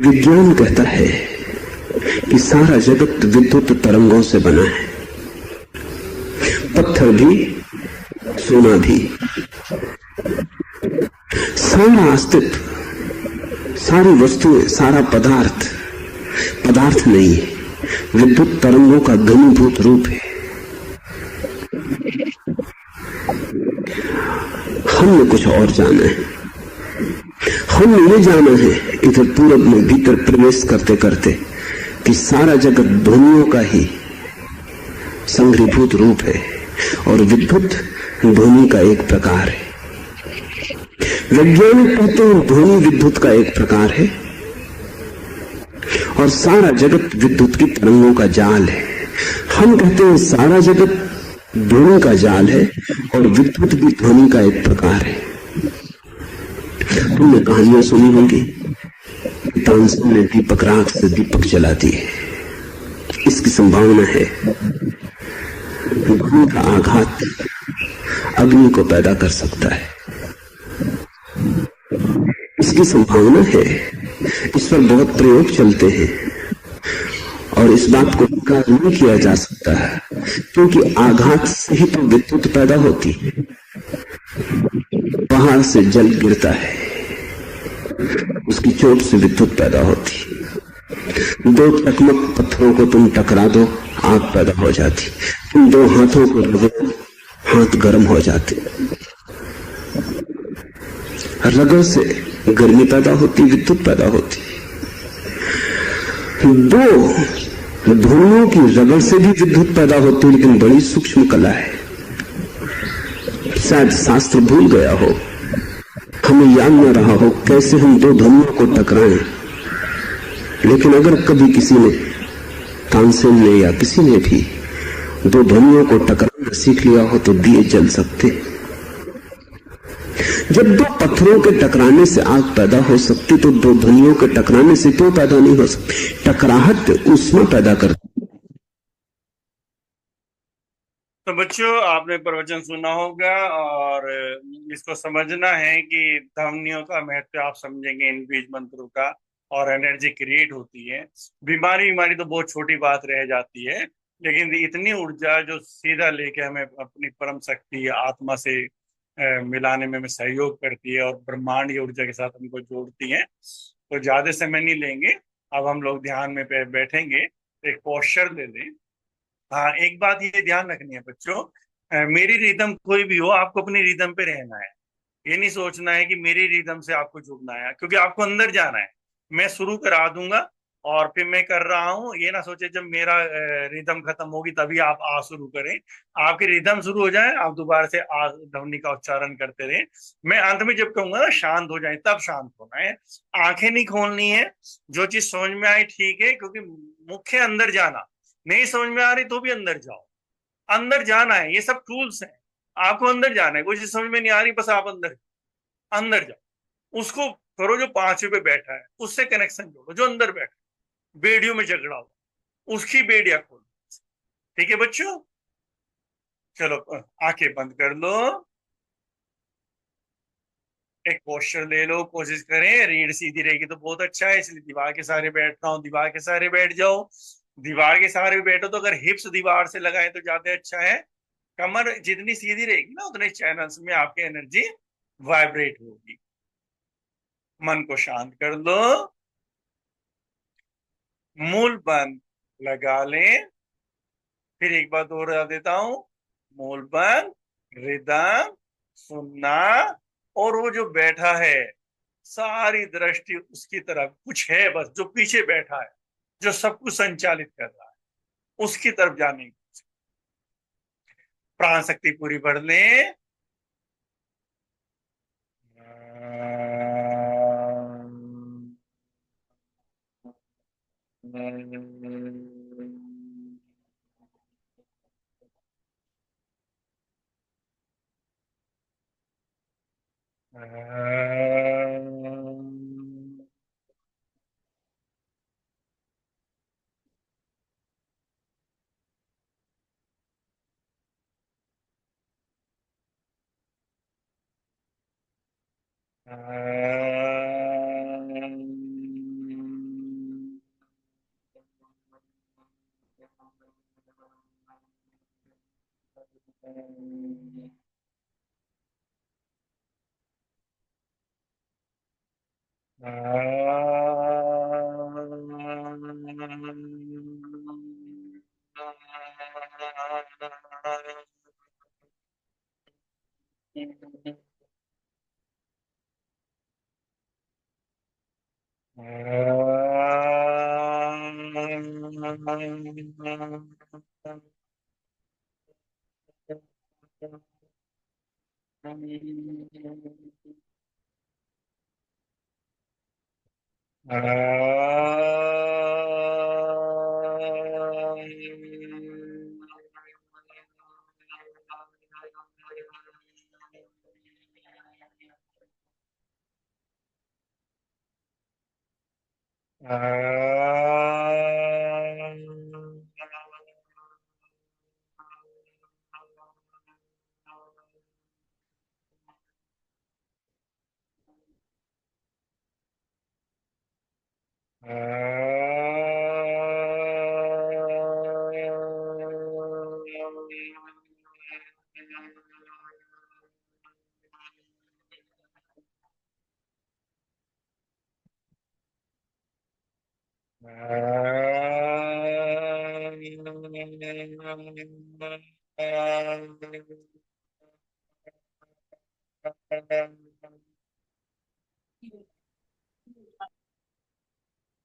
विज्ञान कहता है कि सारा जगत विद्युत तरंगों से बना है। पत्थर भी, सोना भी, सारा अस्तित्व, सारी वस्तुएं, सारा पदार्थ पदार्थ नहीं है, विद्युत तरंगों का घनीभूत रूप है। हमने कुछ और जाना है। हमने ये जाना है इधर पूरब में भीतर प्रवेश करते करते कि सारा जगत ध्वनियों का ही संग्रहीभूत रूप है और विद्युत ध्वनि का एक प्रकार है। वैज्ञानिक कहते हैं ध्वनि विद्युत का एक प्रकार है और सारा जगत विद्युत की तरंगों का जाल है। हम कहते हैं सारा जगत ध्वनि का जाल है और विद्युत भी ध्वनि का एक प्रकार है। तुमने कहानियां सुनी होंगी, तानसेन ने दीपक राख से दीपक जला दिए। इसकी संभावना है ध्वनि का आघात अग्नि को पैदा कर सकता है। इसकी संभावना है, इस पर बहुत प्रयोग चलते हैं और इस बात को इनकार नहीं किया जा सकता है, क्योंकि आघात से ही तो विद्युत पैदा होती है। पहाड़ से जल गिरता है, उसकी चोट से विद्युत पैदा होती। दो टकमक पत्थरों को तुम टकरा दो, आग पैदा हो जाती। तुम दो हाथों को रगड़ो, हाथ गर्म हो जाते। रगड़ से गर्मी पैदा होती, विद्युत पैदा होती। दो ध्वनियों की रगड़ से भी विद्युत पैदा होती, लेकिन बड़ी सूक्ष्म कला है। शायद शास्त्र भूल गया हो, हमें याद न रहा हो कैसे हम दो ध्वनियों को टकराएं। लेकिन अगर कभी किसी ने, तानसेन ने या किसी ने भी दो ध्वनियों को टकराना सीख लिया हो तो दिए जल सकते। जब दो पत्थरों के टकराने से आग पैदा हो सकती तो दो ध्वनियों के टकराने से क्यों पैदा नहीं हो सकती? टकराहट ऊष्मा पैदा करती। तो बच्चों, आपने प्रवचन सुना होगा और इसको समझना है कि ध्वनियों का महत्व आप समझेंगे इन बीज मंत्रों का, और एनर्जी क्रिएट होती है। बीमारी तो बहुत छोटी बात रह जाती है, लेकिन इतनी ऊर्जा जो सीधा लेके हमें अपनी परम शक्ति आत्मा से मिलाने में हमें सहयोग करती है और ब्रह्मांड की ऊर्जा के साथ हमको जोड़ती है। तो ज्यादा समय नहीं लेंगे, अब हम लोग ध्यान में बैठेंगे। एक पोस्चर ले लें। हाँ, एक बात ये ध्यान रखनी है बच्चों, मेरी रिदम कोई भी हो, आपको अपनी रिदम पे रहना है। ये नहीं सोचना है कि मेरी रिदम से आपको जुड़ना है, क्योंकि आपको अंदर जाना है। मैं शुरू करा दूंगा और फिर मैं कर रहा हूँ, ये ना सोचे जब मेरा रिदम खत्म होगी तभी आप आ शुरू करें। आपकी रिदम शुरू हो जाए, आप दोबारा से आ ध्वनि का उच्चारण करते रहें। मैं अंत में जब कहूंगा ना शांत हो जाए, तब शांत होना है। आंखें नहीं खोलनी है। जो चीज समझ में आई ठीक है, क्योंकि मुख्य अंदर जाना। नहीं समझ में आ रही तो भी अंदर जाओ, अंदर जाना है। ये सब टूल्स हैं, आपको अंदर जाना है। कोई चीज समझ में नहीं आ रही, बस आप अंदर अंदर जाओ। उसको करो जो 5वें पे बैठा है, उससे कनेक्शन जोड़ो। जो अंदर बैठा है, बेड़ियों में झगड़ा हो, उसकी बेड़िया खोलो। ठीक है बच्चों, चलो आंखें बंद कर लो। एक पोस्चर ले लो, कोशिश करें। रीढ़ सीधी रहेगी तो बहुत अच्छा है, इसलिए दीवार के सहारे बैठ रहा हूँ। दीवार के सहारे बैठ जाओ। दीवार के सहारे बैठो तो अगर हिप्स दीवार से लगाए तो ज्यादा अच्छा है। कमर जितनी सीधी रहेगी ना, उतने चैनल्स में आपकी एनर्जी वाइब्रेट होगी। मन को शांत कर लो, मूल बंद लगा लें। फिर एक बार दोहरा देता हूं, मूल बंद, रिदम सुनना, और वो जो बैठा है सारी दृष्टि उसकी तरफ, कुछ है बस जो पीछे बैठा है, जो सब कुछ संचालित कर रहा है, उसकी तरफ जाने की। प्राण शक्ति पूरी बढ़ लें।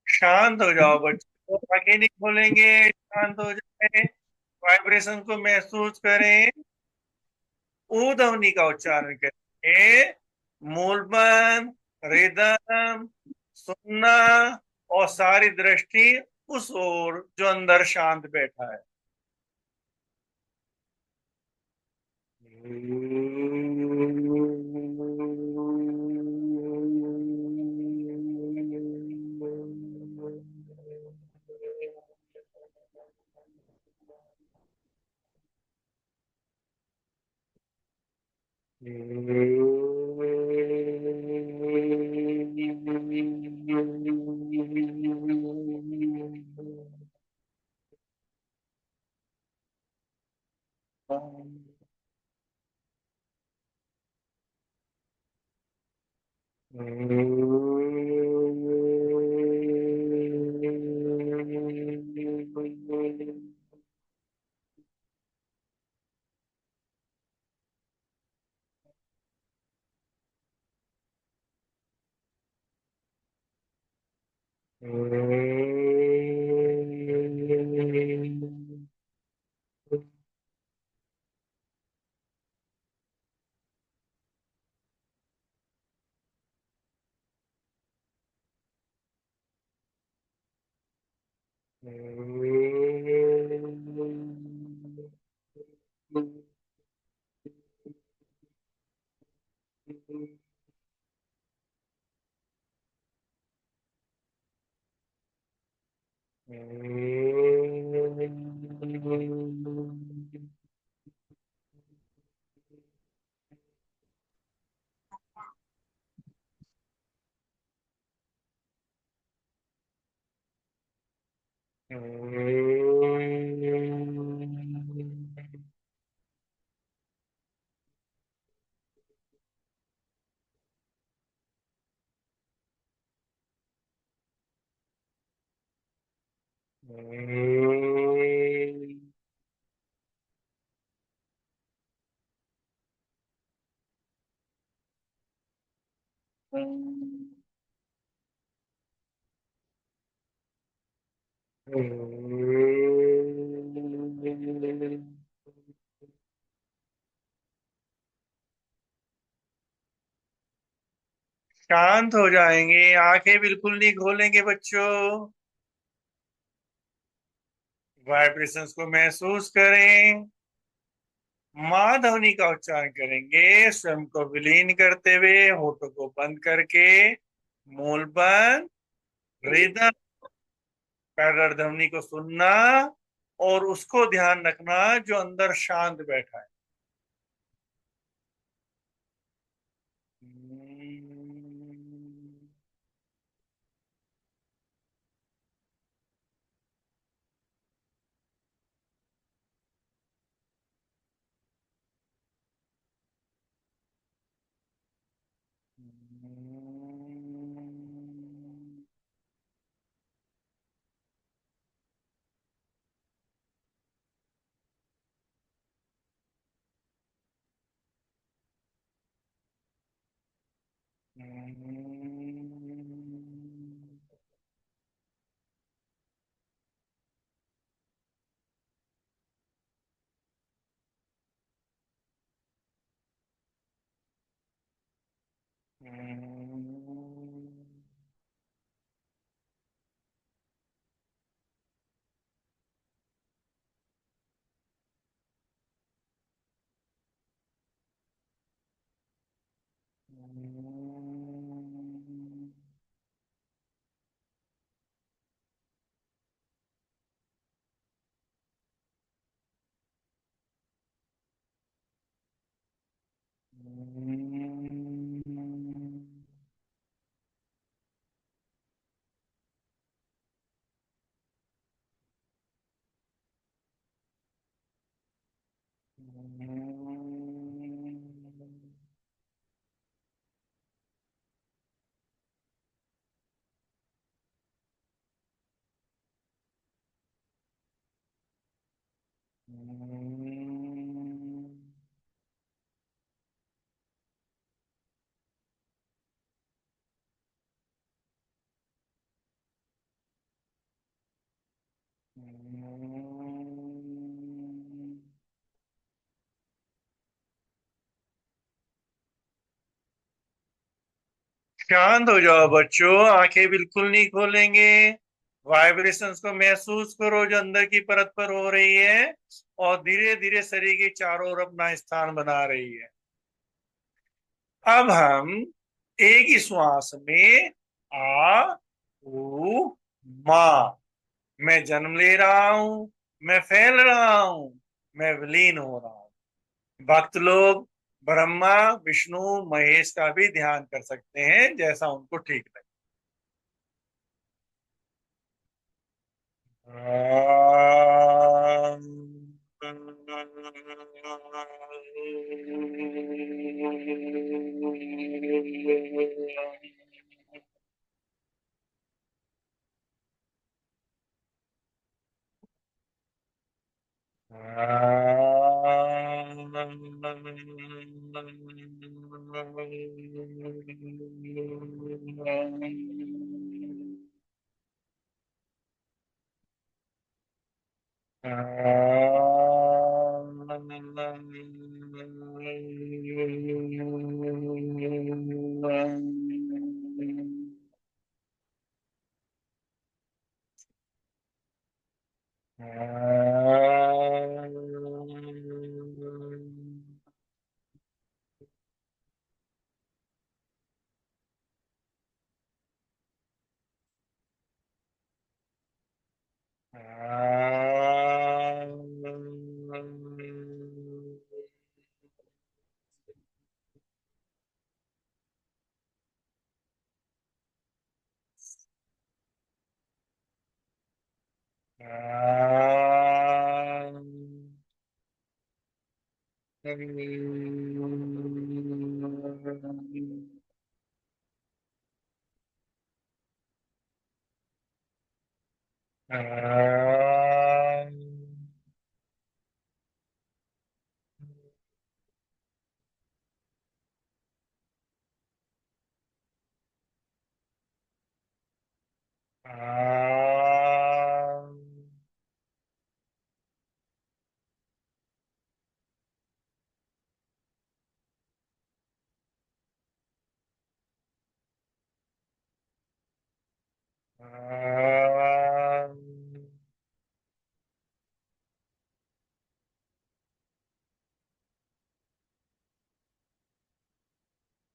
शांत हो जाओ बच्चों, आंखें नहीं खोलेंगे, शांत हो जाए, वाइब्रेशन को महसूस करें, ऊ ध्वनि का उच्चारण करेंगे, मूलबंध, रिदम, सुनना, और सारी दृष्टि उस ओर जो अंदर शांत बैठा है। शांत हो जाएंगे, आंखें बिल्कुल नहीं खोलेंगे बच्चों, वाइब्रेशंस को महसूस करें, माँ ध्वनि का उच्चारण करेंगे, स्वयं को विलीन करते हुए, होठों को बंद करके, मूल बंद, रिदम, पैरर ध्वनि को सुनना और उसको ध्यान रखना जो अंदर शांत बैठा है। शांत हो जाओ बच्चों, आंखें बिल्कुल नहीं खोलेंगे। वाइब्रेशंस को महसूस करो जो अंदर की परत पर हो रही है और धीरे धीरे शरीर के चारों ओर अपना स्थान बना रही है। अब हम एक ही श्वास में आ ऊ मा, मैं जन्म ले रहा हूं, मैं फैल रहा हूं, मैं विलीन हो रहा हूं। भक्त लोग ब्रह्मा विष्णु महेश का भी ध्यान कर सकते हैं जैसा उनको ठीक लगे।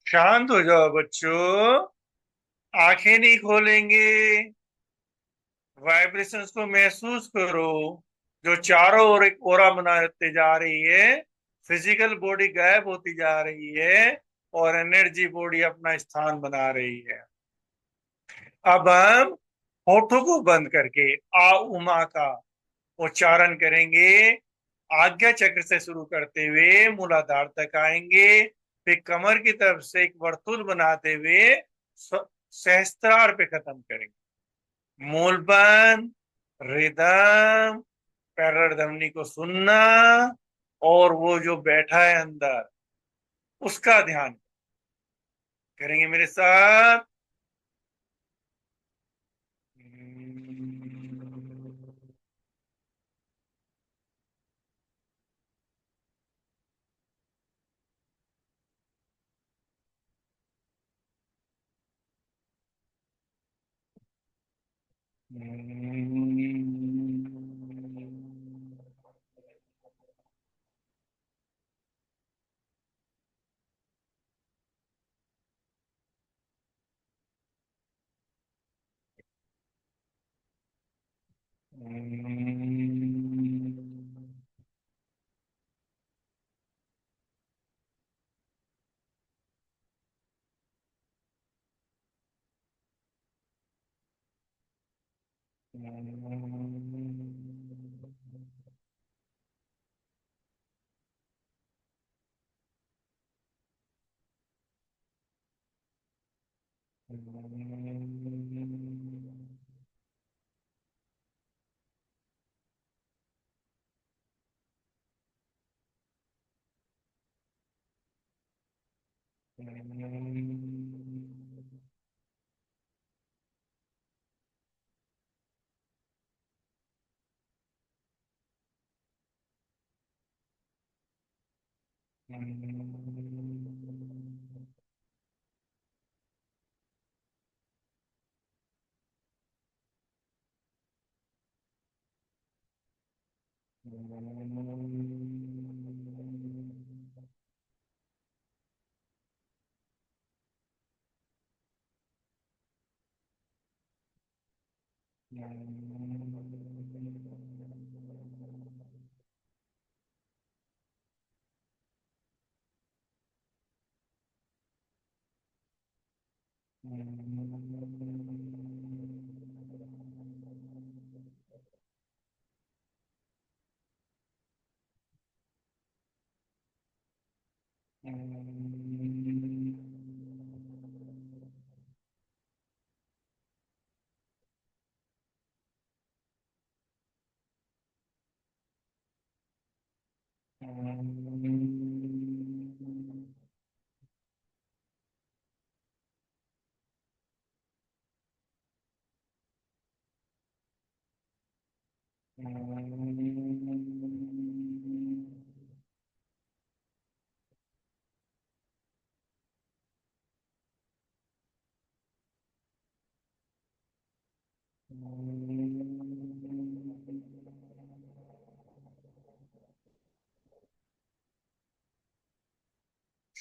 शांत हो जाओ बच्चों, आंखें नहीं खोलेंगे। वाइब्रेशंस को महसूस करो जो चारों ओर एक ओरा बनाते जा रही है। फिजिकल बॉडी गायब होती जा रही है और एनर्जी बॉडी अपना स्थान बना रही है। अब हम होठों को बंद करके आ उमा का उच्चारण करेंगे। आज्ञा चक्र से शुरू करते हुए मूलाधार तक आएंगे, फिर कमर की तरफ से एक वर्तुल बनाते हुए सहस्त्रार पे खत्म करेंगे। मूलबंध, रिदम, पैरल धमनी को सुनना, और वो जो बैठा है अंदर उसका ध्यान करेंगे मेरे साथ।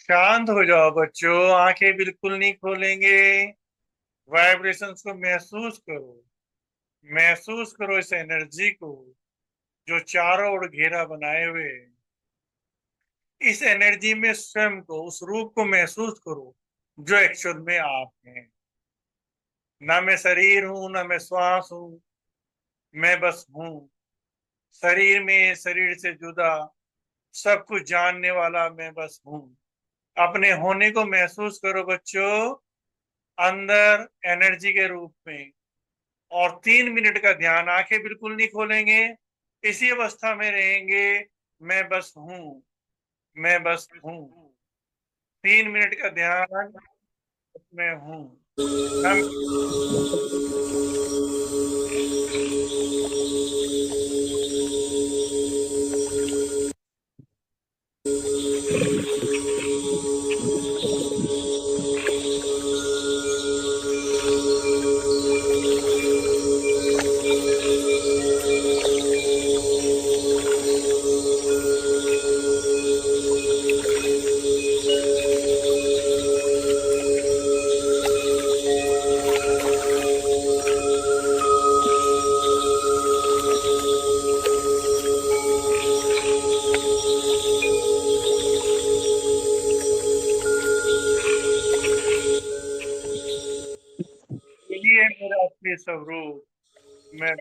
शांत हो जाओ बच्चों, आंखें बिल्कुल नहीं खोलेंगे। वाइब्रेशंस को महसूस करो, महसूस करो इस एनर्जी को जो चारों ओर घेरा बनाए हुए है। इस एनर्जी में स्वयं को, उस रूप को महसूस करो जो एक्चुअल में आप हैं। ना मैं शरीर हूं, ना मैं श्वास हूं, मैं बस हूं। शरीर में, शरीर से जुदा, सब कुछ जानने वाला मैं बस हूं। अपने होने को महसूस करो बच्चों, अंदर एनर्जी के रूप में। और 3 मिनट का ध्यान, आंखें बिल्कुल नहीं खोलेंगे, इसी अवस्था में रहेंगे। मैं बस हूं, मैं बस हूं। 3 मिनट का ध्यान, मैं हूं। हम यही है मेरा असली स्वरूप। मैं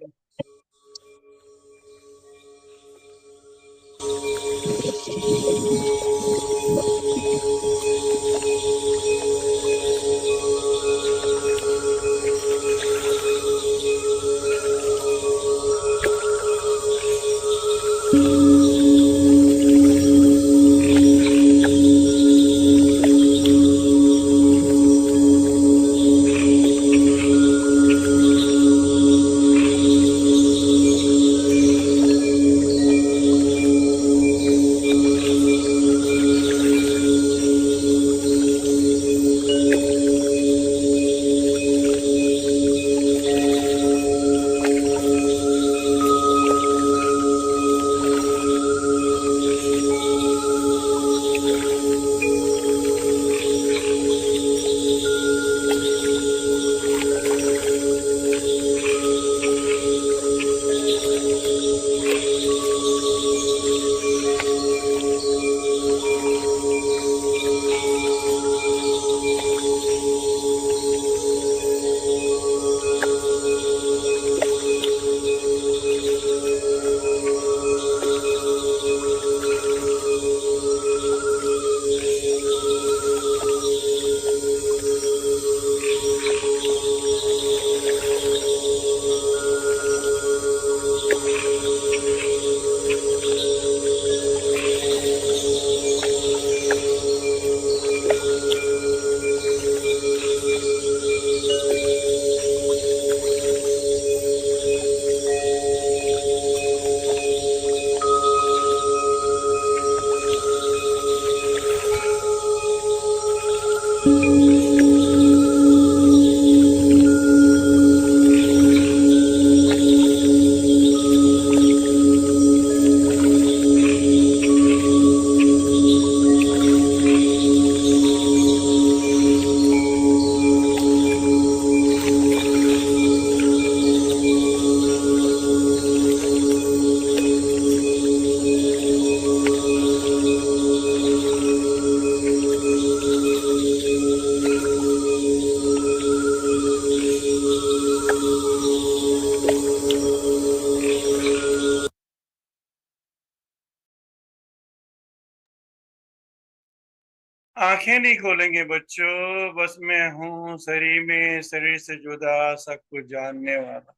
आंखें नहीं खोलेंगे बच्चों, बस मैं हूँ शरीर में, शरीर से जुदा, सब कुछ जानने वाला।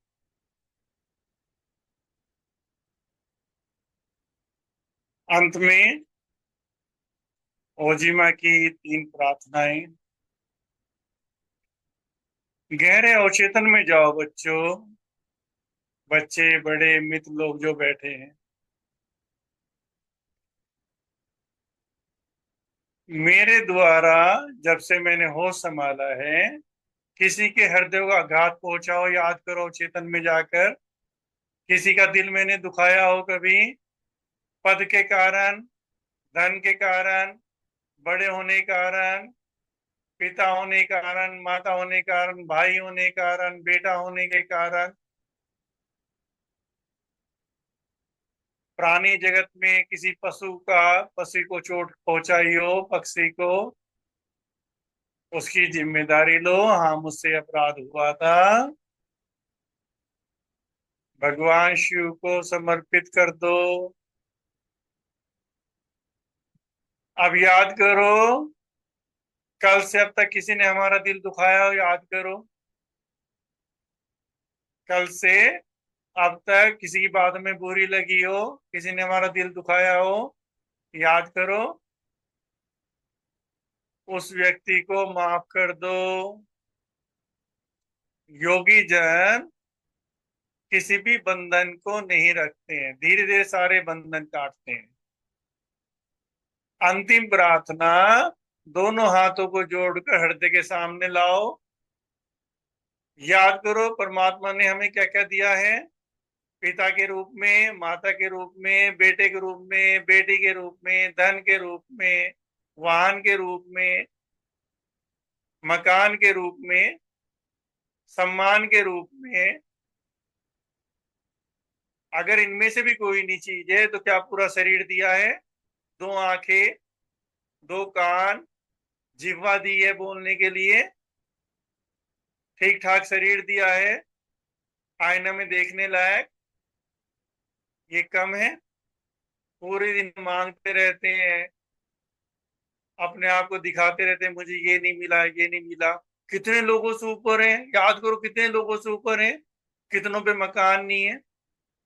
अंत में ओजिमा की 3 प्रार्थनाएं। गहरे अवचेतन में जाओ बच्चों, बच्चे बड़े मित्र लोग जो बैठे हैं। मेरे द्वारा जब से मैंने होश संभाला है, किसी के हृदय को आघात पहुंचाओ, याद करो चेतन में जाकर। किसी का दिल मैंने दुखाया हो कभी, पद के कारण, धन के कारण, बड़े होने के कारण, पिता होने के कारण, माता होने के कारण, भाई होने के कारण, बेटा होने के कारण, प्राणी जगत में किसी पशु को चोट पहुंचाई हो, पक्षी को, उसकी जिम्मेदारी लो। हाँ, मुझसे अपराध हुआ था, भगवान शिव को समर्पित कर दो। अब याद करो, कल से अब तक किसी ने हमारा दिल दुखाया हो, याद करो। कल से अब तक किसी की बात में बुरी लगी हो, किसी ने हमारा दिल दुखाया हो, याद करो। उस व्यक्ति को माफ कर दो। योगी जन किसी भी बंधन को नहीं रखते हैं, धीरे धीरे सारे बंधन काटते हैं। अंतिम प्रार्थना, दोनों हाथों को जोड़कर हृदय के सामने लाओ। याद करो परमात्मा ने हमें क्या क्या दिया है। पिता के रूप में, माता के रूप में, बेटे के रूप में, बेटी के रूप में, धन के रूप में, वाहन के रूप में, मकान के रूप में, सम्मान के रूप में। अगर इनमें से भी कोई नहीं चीज है तो क्या पूरा शरीर दिया है? 2 आंखें, 2 कान, जिह्वा दी है बोलने के लिए, ठीक ठाक शरीर दिया है, आईना में देखने लायक, ये कम है? पूरे दिन मांगते रहते हैं, अपने आप को दिखाते रहते हैं, मुझे ये नहीं मिला, ये नहीं मिला। कितने लोगों से ऊपर हैं, याद करो कितने लोगों से ऊपर हैं। कितनों पे मकान नहीं है,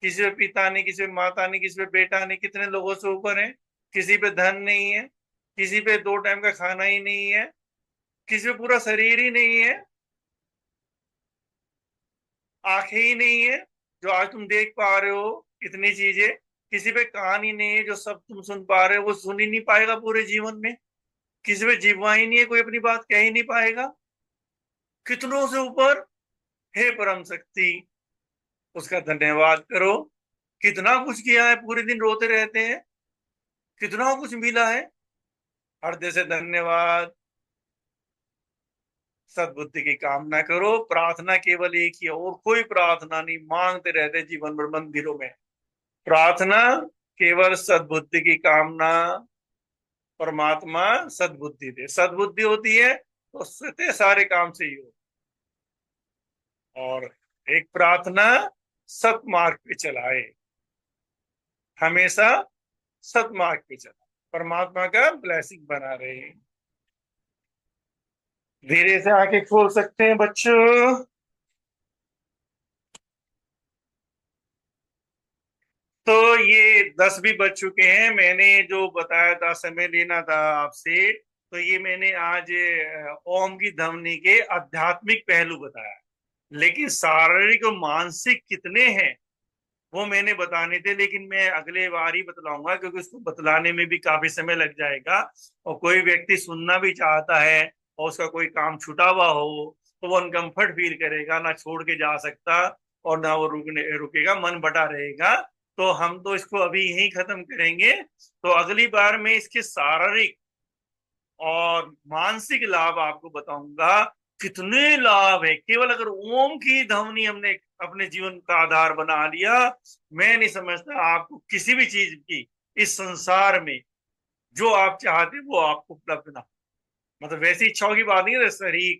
किसी पे पिता नहीं, किसी पे माता नहीं, किसी पे बेटा नहीं, कितने लोगों से ऊपर है। किसी पे धन नहीं है, किसी पे 2 टाइम का खाना ही नहीं है, किसी पे पूरा शरीर ही नहीं है, आंखें ही नहीं है जो आज तुम देख पा रहे हो इतनी चीजें। किसी पे कान ही नहीं है जो सब तुम सुन पा रहे हो, वो सुन ही नहीं पाएगा पूरे जीवन में। किसी पे जिह्वा ही नहीं है, कोई अपनी बात कह ही नहीं पाएगा। कितनों से ऊपर। हे परम शक्ति, उसका धन्यवाद करो। कितना कुछ किया है, पूरे दिन रोते रहते हैं, कितना कुछ मिला है। हृदय से धन्यवाद। सद्बुद्धि की कामना करो। प्रार्थना केवल एक ही है, और कोई प्रार्थना नहीं। मांगते रहते जीवन भर मंदिरों में। प्रार्थना केवल सद्बुद्धि की कामना। परमात्मा सद्बुद्धि दे। सद्बुद्धि होती है तो स्वतः सारे काम सही हो। और एक प्रार्थना सतमार्ग पे चलाए, हमेशा सतमार्ग पे चलाए, परमात्मा का ब्लेसिंग बना रहे। धीरे से आंखें खोल सकते हैं बच्चों। तो ये 10 भी बज चुके हैं। मैंने जो बताया था, समय लेना था आपसे, तो ये मैंने आज ओम की ध्वनि के आध्यात्मिक पहलू बताया। लेकिन शारीरिक और मानसिक कितने हैं वो मैंने बताने थे, लेकिन मैं अगले बार ही बतलाऊंगा, क्योंकि उसको बतलाने में भी काफी समय लग जाएगा। और कोई व्यक्ति सुनना भी चाहता है और उसका कोई काम छूटा हुआ हो, तो वो अनकंफर्ट फील करेगा, ना छोड़ के जा सकता और ना वो रुकेगा, मन बटा रहेगा। तो हम तो इसको अभी यही खत्म करेंगे। तो अगली बार मैं इसके शारीरिक और मानसिक लाभ आपको बताऊंगा। कितने लाभ है केवल अगर ओम की ध्वनि हमने अपने जीवन का आधार बना लिया। मैं नहीं समझता आपको किसी भी चीज की इस संसार में जो आप चाहते वो आपको उपलब्ध ना हो। मतलब वैसी इच्छाओं की बात नहीं है, शरीर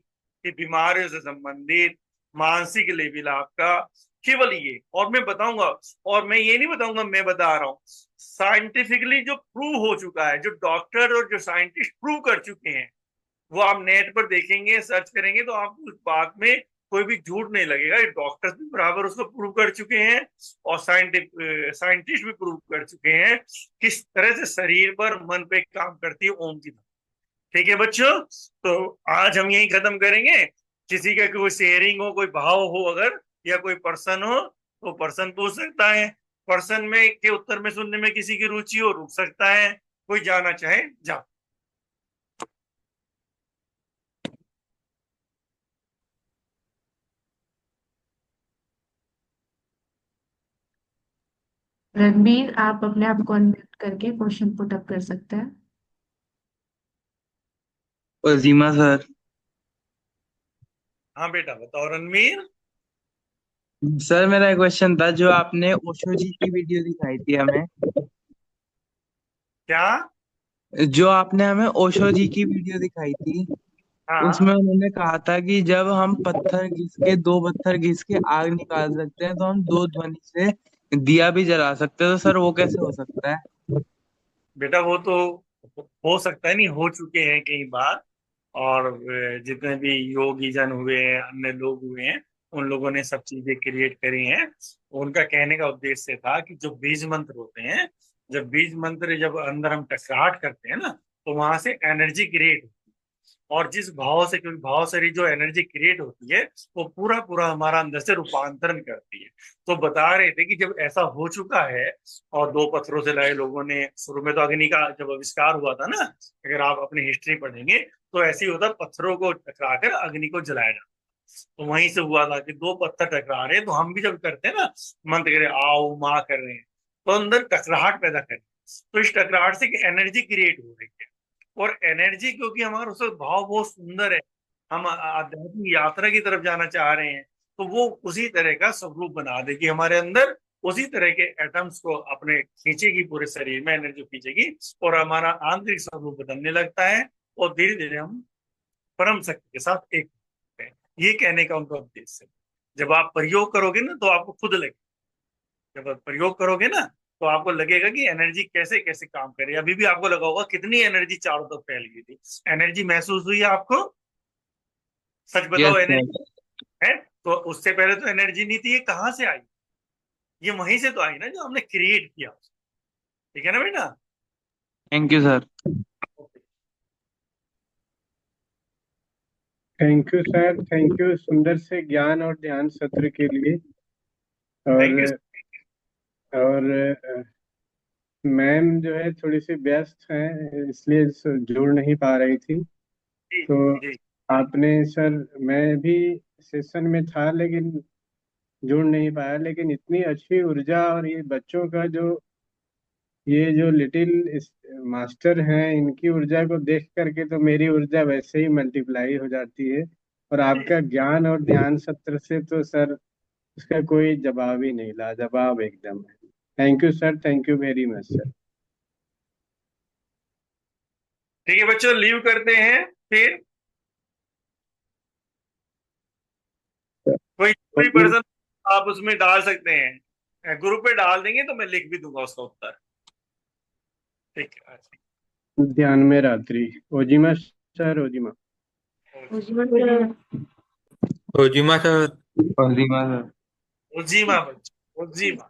की बीमारियों से संबंधित, मानसिक लेवल आपका, केवल ये। और मैं बताऊंगा, और मैं ये नहीं बताऊंगा, मैं बता रहा हूं साइंटिफिकली जो प्रूव हो चुका है, जो डॉक्टर और जो साइंटिस्ट प्रूव कर चुके हैं, वो आप नेट पर देखेंगे, सर्च करेंगे, तो आपको उस बात में कोई भी झूठ नहीं लगेगा। ये डॉक्टर्स भी बराबर उसको प्रूव कर चुके हैं और साइंटिस्ट भी प्रूव कर चुके हैं किस तरह से शरीर पर, मन पे काम करती है ओम की। ठीक है बच्चों, तो आज हम यही खत्म करेंगे। किसी का कोई शेयरिंग हो, कोई भाव हो अगर, या कोई पर्सन हो, तो पर्सन पूछ सकता है। पर्सन में के उत्तर में सुनने में किसी की रुचि हो, रुक सकता है। कोई जाना चाहे जा। रणबीर, आप अपने आप को अनम्यूट करके क्वेश्चन पुट अप कर सकते हैं। अजीमा सर। हाँ बेटा बताओ रणमीर। सर मेरा एक क्वेश्चन था, जो आपने ओशो जी की वीडियो दिखाई थी हमें, क्या? जो आपने हमें ओशो जी की वीडियो दिखाई थी, हाँ। उसमें उन्होंने कहा था कि जब हम पत्थर घिस के, 2 पत्थर घिस के आग निकाल सकते हैं, तो हम 2 ध्वनि से दिया भी जला सकते हैं। तो सर वो कैसे हो सकता है? बेटा वो तो हो सकता है, नहीं हो चुके हैं कई बार। और जितने भी योगी जन हुए हैं, अन्य लोग हुए हैं, उन लोगों ने सब चीजें क्रिएट करी हैं। उनका कहने का उद्देश्य था कि जो बीज मंत्र होते हैं, जब बीज मंत्र जब अंदर हम टकराहट करते हैं ना, तो वहां से एनर्जी क्रिएट, और जिस भाव से, क्योंकि भाव से ही जो एनर्जी क्रिएट होती है, वो पूरा पूरा हमारा अंदर से रूपांतरण करती है। तो बता रहे थे कि जब ऐसा हो चुका है, और 2 पत्थरों से लड़े लोगों ने, शुरू में तो अग्नि का जब आविष्कार हुआ था ना, अगर आप अपनी हिस्ट्री पढ़ेंगे तो ऐसे ही होता, पत्थरों को टकरा कर अग्नि को जलाया जाता। तो वहीं से हुआ था कि 2 पत्थर टकरा रहे हैं, तो हम भी जब करते हैं ना, मंत्र करे आओ माँ कर रहे हैं, तो अंदर टकराहट पैदा करें। तो इस टकराहट से एनर्जी क्रिएट हो रही है। और एनर्जी, क्योंकि हमारा उसका भाव बहुत सुंदर है, हम आध्यात्मिक यात्रा की तरफ जाना चाह रहे हैं, तो वो उसी तरह का स्वरूप बना देगी हमारे अंदर। उसी तरह के एटम्स को अपने खींचेगी, पूरे शरीर में एनर्जी खींचेगी, और हमारा आंतरिक स्वरूप बदलने लगता है। और धीरे धीरे हम परम शक्ति के साथ एक होते हैं। ये कहने का उनका उद्देश्य है। जब आप प्रयोग करोगे ना, तो आपको खुद लगे, जब आप प्रयोग करोगे ना, तो आपको लगेगा कि एनर्जी कैसे कैसे काम करे। अभी भी आपको लगा होगा कितनी एनर्जी चारों तरफ फैल गई थी। एनर्जी महसूस हुई है आपको? सच यस बताओ, सर। एनर्जी है? तो उससे पहले तो एनर्जी नहीं थी, ये कहाँ से आई? ये वहीं से तो आई ना, जो हमने क्रिएट किया। ठीक है ना बेटा? Thank you sir. Thank you sir, thank you सुंदर से ज्ञान और ध्यान सत्र के लिए। Thank you. और और मैम जो है थोड़ी सी व्यस्त हैं, इसलिए जुड़ नहीं पा रही थी। जी तो जी। आपने सर, मैं भी सेशन में था लेकिन जुड़ नहीं पाया, लेकिन इतनी अच्छी ऊर्जा और ये बच्चों का जो ये जो लिटिल मास्टर हैं, इनकी ऊर्जा को देख करके तो मेरी ऊर्जा वैसे ही मल्टीप्लाई हो जाती है। और आपका ज्ञान और ध्यान सत्र से तो सर उसका कोई जवाब ही नहीं, लाजवाब एकदम है। Thank you sir, thank you very much sir. ठीक है बच्चों, लीव करते हैं फिर। कोई कोई और पर्सन आप उसमें डाल सकते हैं, ग्रुप पे डाल देंगे तो मैं लिख भी दूंगा उसका उत्तर। ठीक है। ध्यान में रात्रि। ओजिमा सर, ओजिमा। रोजिमा सर। और जी सर। उजीमा बच्चों, उजीमा।